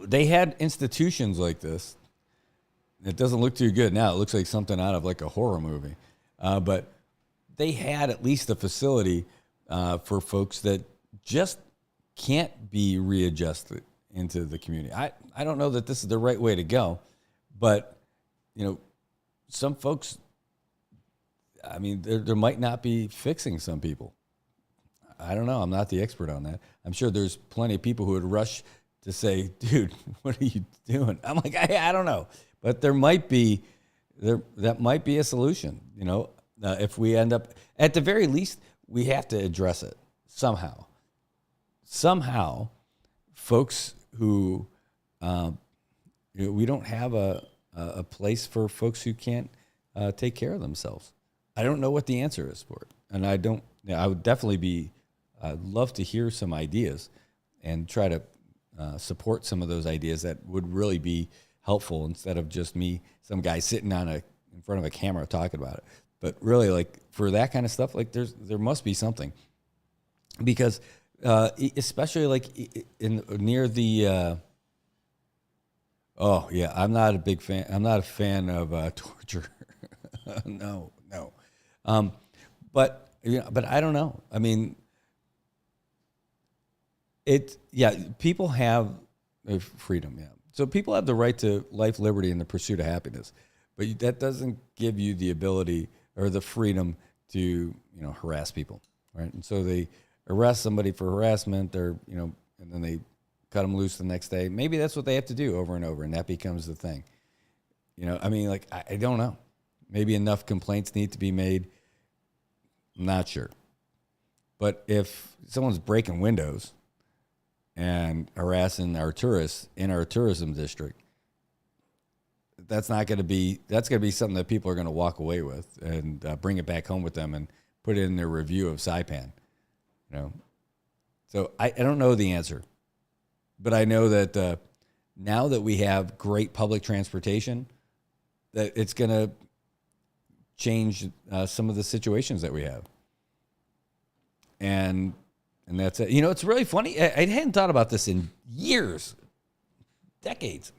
Speaker 7: they had institutions like this. It doesn't look too good now. It looks like something out of like a horror movie. But they had at least a facility for folks that just can't be readjusted into the community. I don't know that this is the right way to go, but, you know, some folks, I mean, there might not be fixing some people. I don't know. I'm not the expert on that. I'm sure there's plenty of people who would rush to say, dude, what are you doing? I'm like, I don't know. But that might be a solution, you know, if we end up, at the very least, we have to address it somehow. Somehow, folks who, we don't have a place for folks who can't take care of themselves. I don't know what the answer is for it. And I would definitely I'd love to hear some ideas and try to support some of those ideas that would really be helpful instead of just me, some guy sitting in front of a camera talking about it. But really, like, for that kind of stuff, like, there must be something. because especially like in near the. Oh yeah, I'm not a big fan. I'm not a fan of torture. No. But but I don't know. I mean, people have freedom. Yeah, so people have the right to life, liberty, and the pursuit of happiness. But that doesn't give you the ability or the freedom to harass people, right? And so they arrest somebody for harassment, or and then they cut them loose the next day. Maybe that's what they have to do over and over, and that becomes the thing. I mean, like, I don't know. Maybe enough complaints need to be made. I'm not sure. But if someone's breaking windows and harassing our tourists in our tourism district, that's going to be something that people are going to walk away with and bring it back home with them and put it in their review of Saipan. So I don't know the answer. But I know that now that we have great public transportation, that it's going to change some of the situations that we have. And that's it. It's really funny. I hadn't thought about this in years, decades.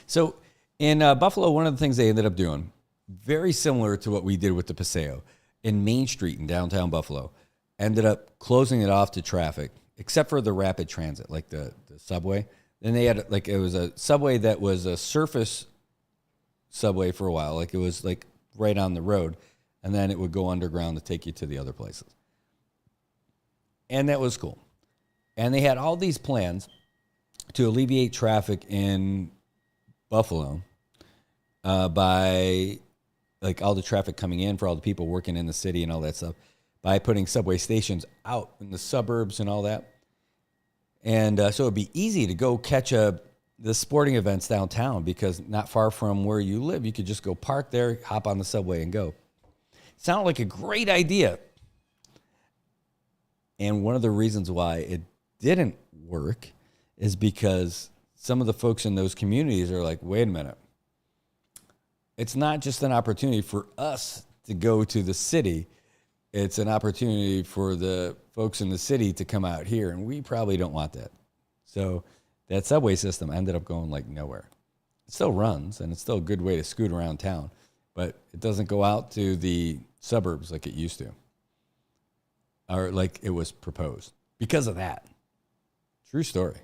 Speaker 7: So in Buffalo, one of the things they ended up doing, very similar to what we did with the Paseo, in Main Street in downtown Buffalo, ended up closing it off to traffic, except for the rapid transit, like the subway. Then they had, it was a subway that was a surface subway for a while. Like, it was like right on the road, and then it would go underground to take you to the other places. And that was cool. And they had all these plans to alleviate traffic in Buffalo by all the traffic coming in for all the people working in the city and all that stuff, by putting subway stations out in the suburbs and all that. And so it'd be easy to go catch the sporting events downtown, because not far from where you live, you could just go park there, hop on the subway, and go. Sounded like a great idea. And one of the reasons why it didn't work is because some of the folks in those communities are like, wait a minute. It's not just an opportunity for us to go to the city. It's an opportunity for the folks in the city to come out here, and we probably don't want that. So that subway system ended up going nowhere. It still runs, and it's still a good way to scoot around town, but it doesn't go out to the suburbs like it used to, or like it was proposed, because of that. True story.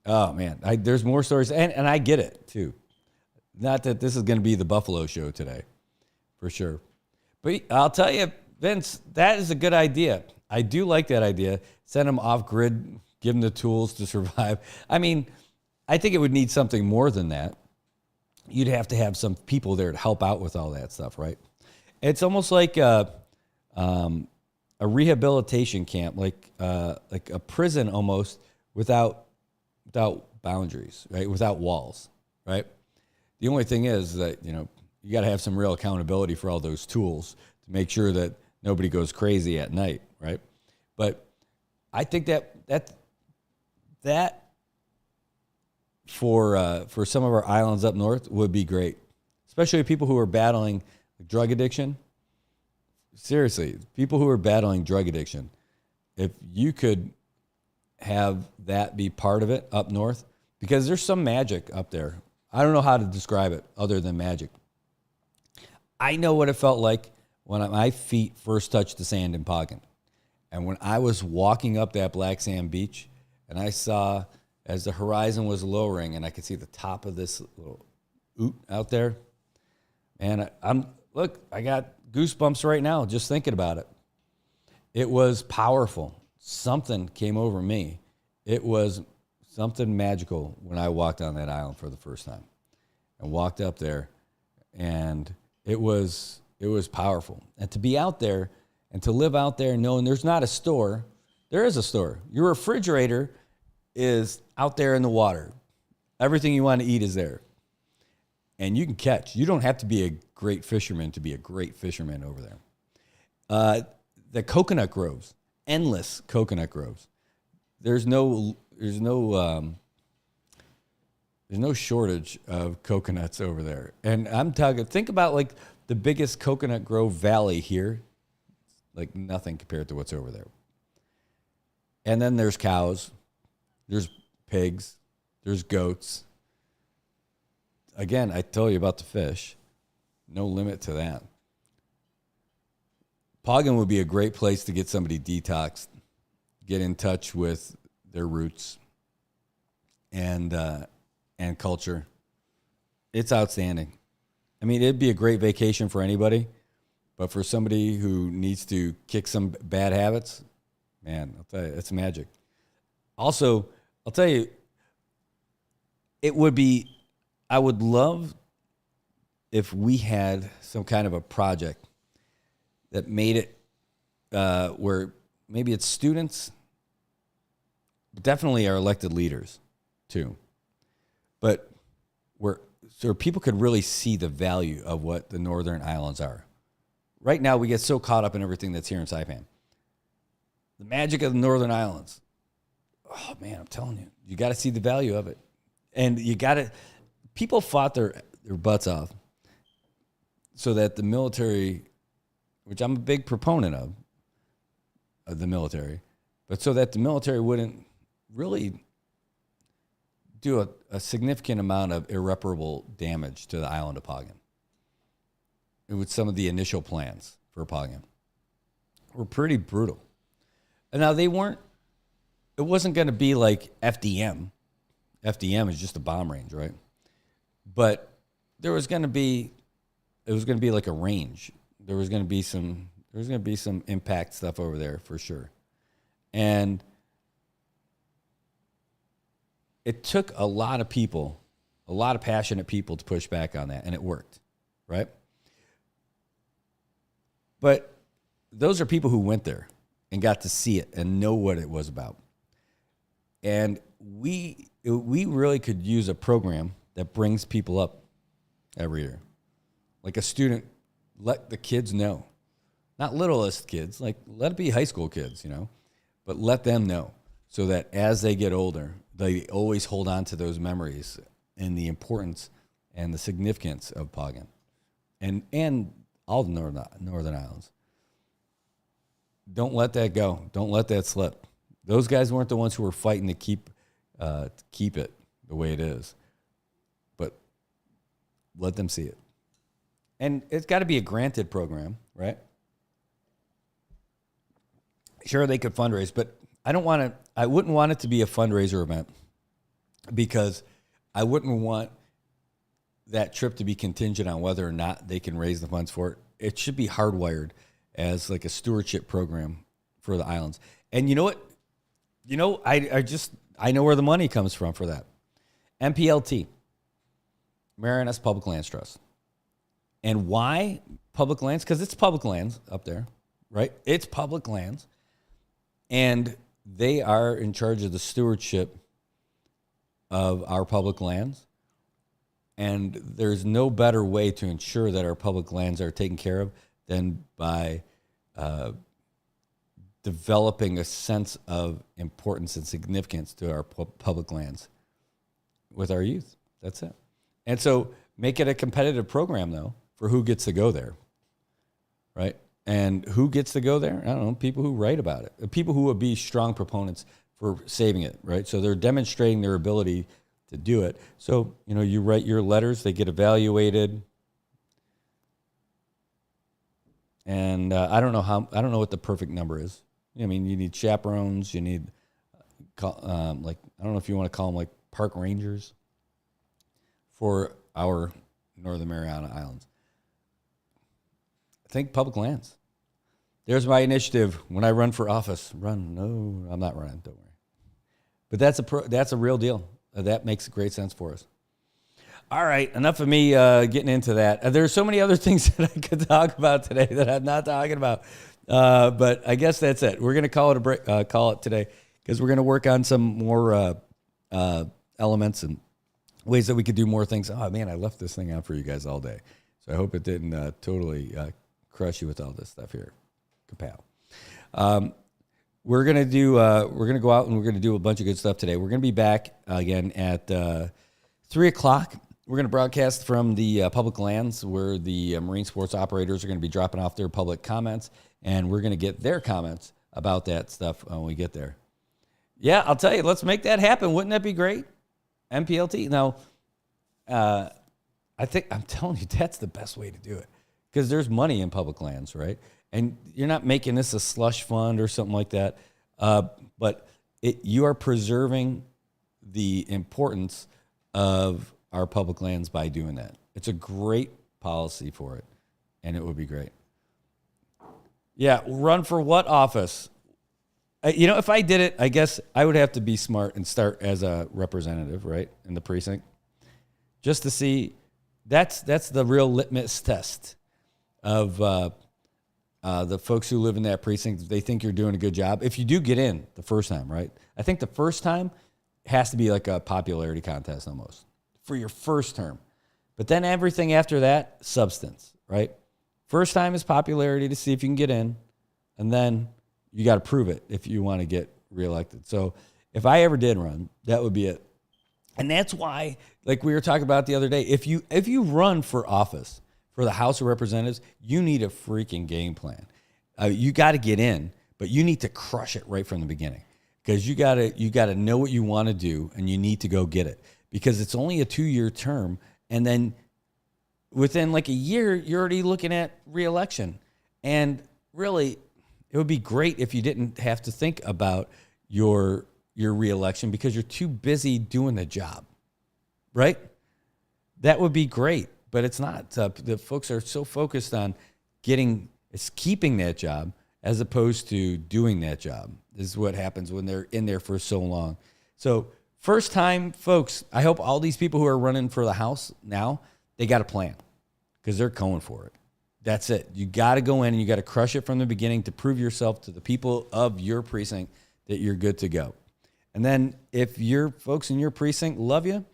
Speaker 7: Oh, man. There's more stories, and I get it, too. Not that this is going to be the Buffalo show today, for sure. But I'll tell you, Vince, that is a good idea. I do like that idea. Send them off-grid, give them the tools to survive. I mean, I think it would need something more than that. You'd have to have some people there to help out with all that stuff, right? It's almost like a rehabilitation camp, like a prison almost, without boundaries, right? Without walls, right? The only thing is that, you got to have some real accountability for all those tools to make sure that nobody goes crazy at night, right? But I think that for some of our islands up north would be great, especially people who are battling drug addiction. Seriously, people who are battling drug addiction, if you could have that be part of it up north, because there's some magic up there. I don't know how to describe it other than magic. I know what it felt like when my feet first touched the sand in Poggen. And when I was walking up that black sand beach, and I saw, as the horizon was lowering, and I could see the top of this little oot out there, and I got goosebumps right now just thinking about it. It was powerful. Something came over me. It was something magical when I walked on that island for the first time and walked up there, and it was powerful. And to be out there and to live out there knowing there's not a store. There is a store. Your refrigerator is out there in the water. Everything you want to eat is there. And you can catch. You don't have to be a great fisherman to be a great fisherman over there. The coconut groves, endless coconut groves. There's no shortage of coconuts over there. And I'm talking, think about like the biggest coconut grove valley here. like nothing compared to what's over there. And then there's cows, there's pigs, there's goats. Again, I told you about the fish. No limit to that. Poggen would be a great place to get somebody detoxed, get in touch with their roots and culture. It's outstanding. I mean, it'd be a great vacation for anybody, but for somebody who needs to kick some bad habits, man, I'll tell you, it's magic. Also, I'll tell you, I would love if we had some kind of a project that made it where maybe it's students, but definitely our elected leaders too, but so people could really see the value of what the Northern Islands are. Right now, we get so caught up in everything that's here in Saipan. The magic of the Northern Islands. Oh, man, I'm telling you. You got to see the value of it. And you got to... People fought their butts off so that the military, which I'm a big proponent of the military, but so that the military wouldn't really do a significant amount of irreparable damage to the island of Poggen. It was some of the initial plans for Poggen were pretty brutal. And now it wasn't going to be like FDM. FDM is just a bomb range, right? But it was going to be like a range. There was going to be some impact stuff over there for sure. And it took a lot of people, a lot of passionate people to push back on that, and it worked, right? But those are people who went there and got to see it and know what it was about. And we really could use a program that brings people up every year. Like a student, let the kids know. Not littlest kids, like let it be high school kids, but let them know so that as they get older, they always hold on to those memories and the importance and the significance of Poggen and all the Northern Islands. Don't let that go. Don't let that slip. Those guys weren't the ones who were fighting to keep it the way it is. But let them see it. And it's got to be a granted program, right? Sure, they could fundraise, but I wouldn't want it to be a fundraiser event because I wouldn't want that trip to be contingent on whether or not they can raise the funds for it. It should be hardwired as like a stewardship program for the islands. And you know what? I know where the money comes from for that. MPLT, Marianas Public Lands Trust. And why public lands? Because it's public lands up there, right? It's public lands. And they are in charge of the stewardship of our public lands. And there's no better way to ensure that our public lands are taken care of than by developing a sense of importance and significance to our public lands with our youth. That's it. And so make it a competitive program, though, for who gets to go there, right? And who gets to go there? I don't know, people who write about it, people who would be strong proponents for saving it, right? So they're demonstrating their ability to do it. So, you write your letters, they get evaluated. And I don't know what the perfect number is. I mean, you need chaperones, you need, I don't know if you want to call them like park rangers for our Northern Mariana Islands. Think public lands. There's my initiative when I run for office. No, I'm not running, don't worry. But that's a real deal. That makes great sense for us. All right, enough of me getting into that. There's so many other things that I could talk about today that I'm not talking about. But I guess that's it. We're going to call it a break, call it today because we're going to work on some more elements and ways that we could do more things. Oh, man, I left this thing out for you guys all day. So I hope it didn't totally crush you with all this stuff here. Kapow. We're going to go out and we're going to do a bunch of good stuff today. We're going to be back again at 3 o'clock. We're going to broadcast from the public lands where the marine sports operators are going to be dropping off their public comments. and we're going to get their comments about that stuff when we get there. Yeah, I'll tell you, let's make that happen. Wouldn't that be great? MPLT. Now, I'm telling you, that's the best way to do it, because there's money in public lands, right? And you're not making this a slush fund or something like that, but you are preserving the importance of our public lands by doing that. It's a great policy for it, and it would be great. Yeah, run for what office? If I did it, I guess I would have to be smart and start as a representative, right, in the precinct, just to see. That's the real litmus test of the folks who live in that precinct. They think you're doing a good job. If you do get in the first time, right? I think the first time has to be like a popularity contest almost for your first term. But then everything after that, substance, right? First time is popularity to see if you can get in, and then you got to prove it if you want to get reelected. So if I ever did run, that would be it. And that's why, like we were talking about the other day, if you run for office, for the House of Representatives, you need a freaking game plan. You got to get in, but you need to crush it right from the beginning, because you got to know what you want to do, and you need to go get it, because it's only a 2-year term, and then within like a year, you're already looking at reelection. And really, it would be great if you didn't have to think about your reelection because you're too busy doing the job, right? That would be great, but it's not. The folks are so focused on keeping that job as opposed to doing that job. This is what happens when they're in there for so long. So first time folks, I hope all these people who are running for the House now, they got a plan, because they're going for it. That's it. You got to go in and you got to crush it from the beginning to prove yourself to the people of your precinct that you're good to go. And then if your folks in your precinct love you,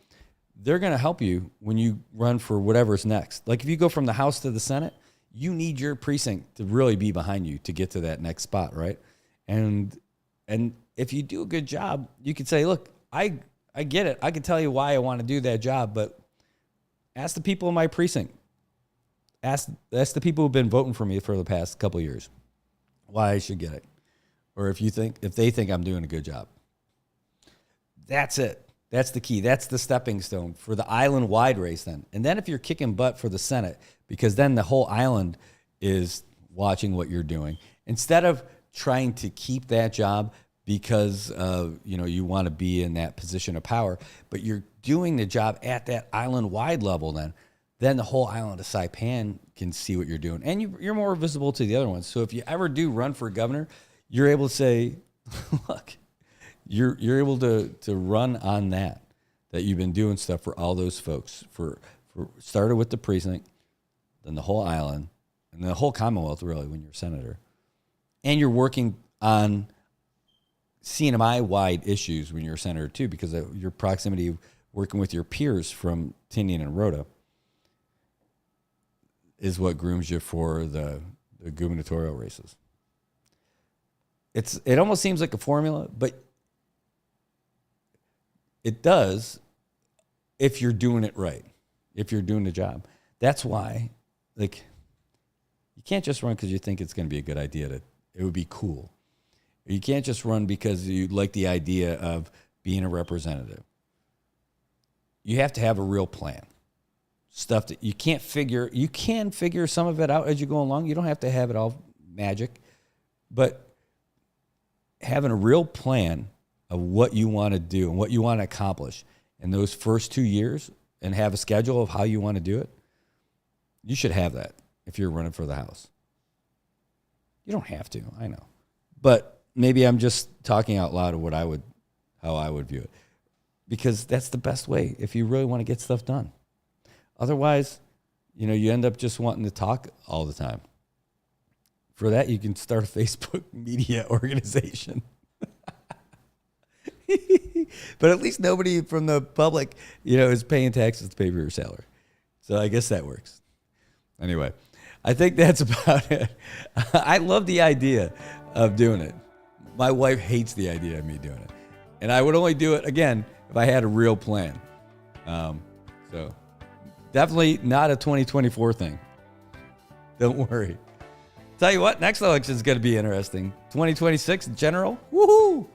Speaker 7: they're going to help you when you run for whatever's next. Like if you go from the House to the Senate, you need your precinct to really be behind you to get to that next spot, right? And if you do a good job, you could say, look, I get it. I can tell you why I want to do that job, but ask the people in my precinct. Ask the people who've been voting for me for the past couple of years why I should get it. Or if they think I'm doing a good job. That's it. That's the key. That's the stepping stone for the island-wide race then. And then if you're kicking butt for the Senate, because then the whole island is watching what you're doing. Instead of trying to keep that job because you want to be in that position of power, but you're doing the job at that island-wide level then the whole island of Saipan can see what you're doing. And you're more visible to the other ones. So if you ever do run for governor, you're able to say, look, you're able to run on that you've been doing stuff for all those folks. For started with the precinct, then the whole island, and the whole Commonwealth, really, when you're a senator. And you're working on CNMI-wide issues when you're a senator, too, because of your proximity working with your peers from Tinian and Rhoda is what grooms you for the gubernatorial races. It almost seems like a formula, but it does if you're doing it right, if you're doing the job. That's why, you can't just run because you think it's going to be a good idea. It would be cool. You can't just run because you like the idea of being a representative. You have to have a real plan. Stuff that you can figure some of it out as you go along. You don't have to have it all magic, but having a real plan of what you want to do and what you want to accomplish in those first 2 years and have a schedule of how you want to do it, you should have that if you're running for the House. You don't have to, I know. But maybe I'm just talking out loud of how I would view it, because that's the best way if you really want to get stuff done. Otherwise, you end up just wanting to talk all the time. For that, you can start a Facebook media organization. But at least nobody from the public, is paying taxes to pay for your salary. So I guess that works. Anyway, I think that's about it. I love the idea of doing it. My wife hates the idea of me doing it. And I would only do it, again, if I had a real plan. So definitely not a 2024 thing. Don't worry. Tell you what, next election is going to be interesting. 2026 in general. Woohoo!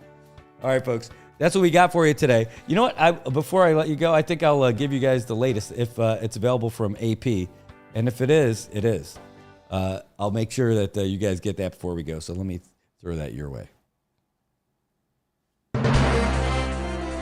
Speaker 7: All right, folks. That's what we got for you today. You know what? Before I let you go, I think I'll give you guys the latest if it's available from AP. And if it is, it is. I'll make sure that you guys get that before we go. So let me throw that your way.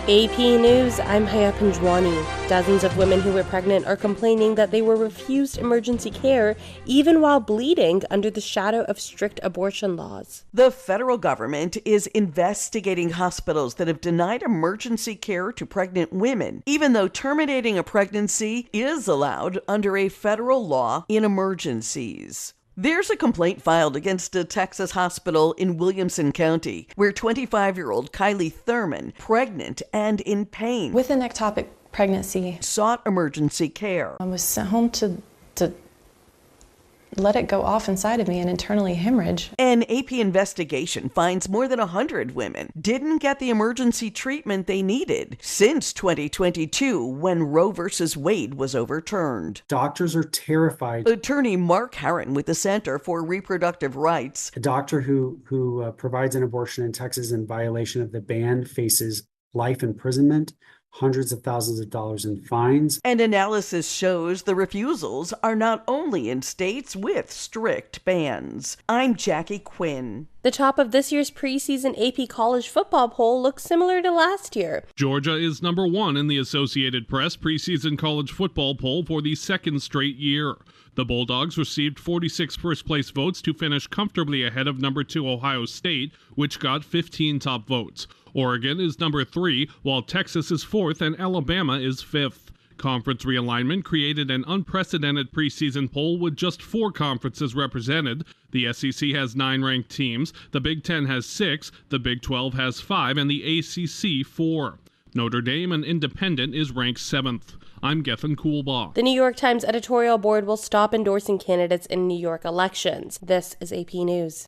Speaker 13: AP News, I'm Haya Panjwani. Dozens of women who were pregnant are complaining that they were refused emergency care even while bleeding under the shadow of strict abortion laws.
Speaker 4: The federal government is investigating hospitals that have denied emergency care to pregnant women, even though terminating a pregnancy is allowed under a federal law in emergencies. There's a complaint filed against a Texas hospital in Williamson County where 25-year-old Kylie Thurman, pregnant and in pain,
Speaker 16: with an ectopic pregnancy,
Speaker 4: sought emergency care.
Speaker 16: I was sent home to let it go off inside of me and internally hemorrhage.
Speaker 4: An AP investigation finds more than 100 women didn't get the emergency treatment they needed since 2022 when Roe v. Wade was overturned.
Speaker 17: Doctors are terrified.
Speaker 4: Attorney Mark Herron with the Center for Reproductive Rights.
Speaker 17: A doctor who provides an abortion in Texas in violation of the ban faces life imprisonment, hundreds of thousands of dollars in fines.
Speaker 4: And analysis shows the refusals are not only in states with strict bans. I'm Jackie Quinn.
Speaker 13: The top of this year's preseason AP college football poll looks similar to last year.
Speaker 18: Georgia is number 1 in the Associated Press preseason college football poll for the second straight year. The Bulldogs received 46 first-place votes to finish comfortably ahead of number 2 Ohio State, which got 15 top votes. Oregon is number 3, while Texas is 4th and Alabama is 5th. Conference realignment created an unprecedented preseason poll with just 4 conferences represented. The SEC has 9 ranked teams, the Big Ten has 6, the Big 12 has 5, and the ACC 4. Notre Dame, an independent, is ranked 7th. I'm Gethin Coolbaugh.
Speaker 13: The New York Times editorial board will stop endorsing candidates in New York elections. This is AP News.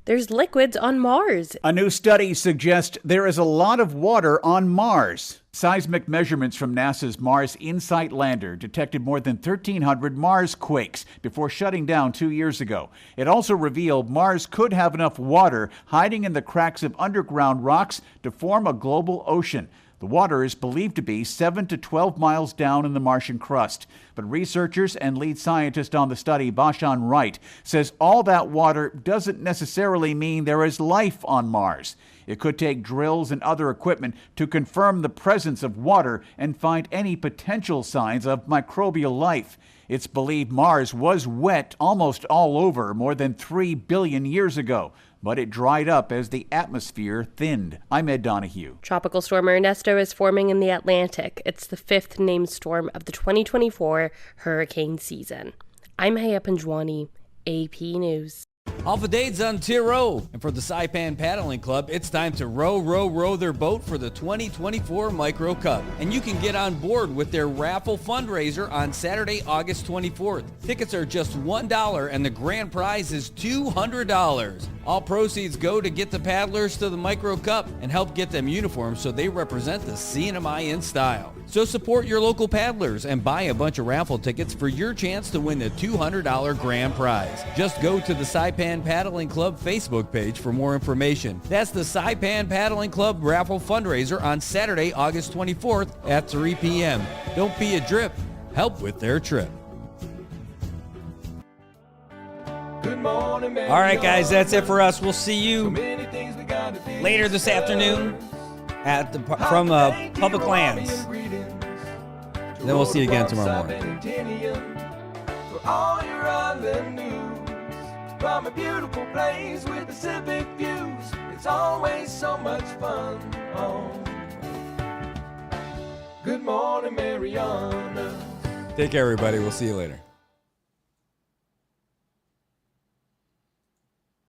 Speaker 13: There's liquids on Mars.
Speaker 2: A new study suggests there is a lot of water on Mars. Seismic measurements from NASA's Mars InSight lander detected more than 1,300 Mars quakes before shutting down 2 years ago. It also revealed Mars could have enough water hiding in the cracks of underground rocks to form a global ocean. The water is believed to be 7 to 12 miles down in the Martian crust. But researchers and lead scientist on the study, Bashan Wright, says all that water doesn't necessarily mean there is life on Mars. It could take drills and other equipment to confirm the presence of water and find any potential signs of microbial life. It's believed Mars was wet almost all over more than 3 billion years ago, but it dried up as the atmosphere thinned. I'm Ed Donahue.
Speaker 13: Tropical storm Ernesto is forming in the Atlantic. It's the 5th named storm of the 2024 hurricane season. I'm Haya Panjwani, AP News.
Speaker 7: Alpha Dade's on Tiro, and for the Saipan Paddling Club, it's time to row their boat for the 2024 Micro Cup. And you can get on board with their raffle fundraiser on Saturday, August 24th. Tickets are just $1, and the grand prize is $200. All proceeds go to get the paddlers to the Micro Cup and help get them uniforms so they represent the CNMI in style. So support your local paddlers and buy a bunch of raffle tickets for your chance to win the $200 grand prize. Just go to the Saipan Paddling Club Facebook page for more information. That's the Saipan Paddling Club raffle fundraiser on Saturday, August 24th at 3 p.m. Don't be a drip. Help with their trip. All right, guys, that's it for us. We'll see you later this afternoon at from Public Lands. And then we'll see you again tomorrow morning.
Speaker 1: For all your island news, from a beautiful place with Pacific views, it's always so much fun. Good morning, Marianas.
Speaker 7: Take care, everybody. We'll see you later.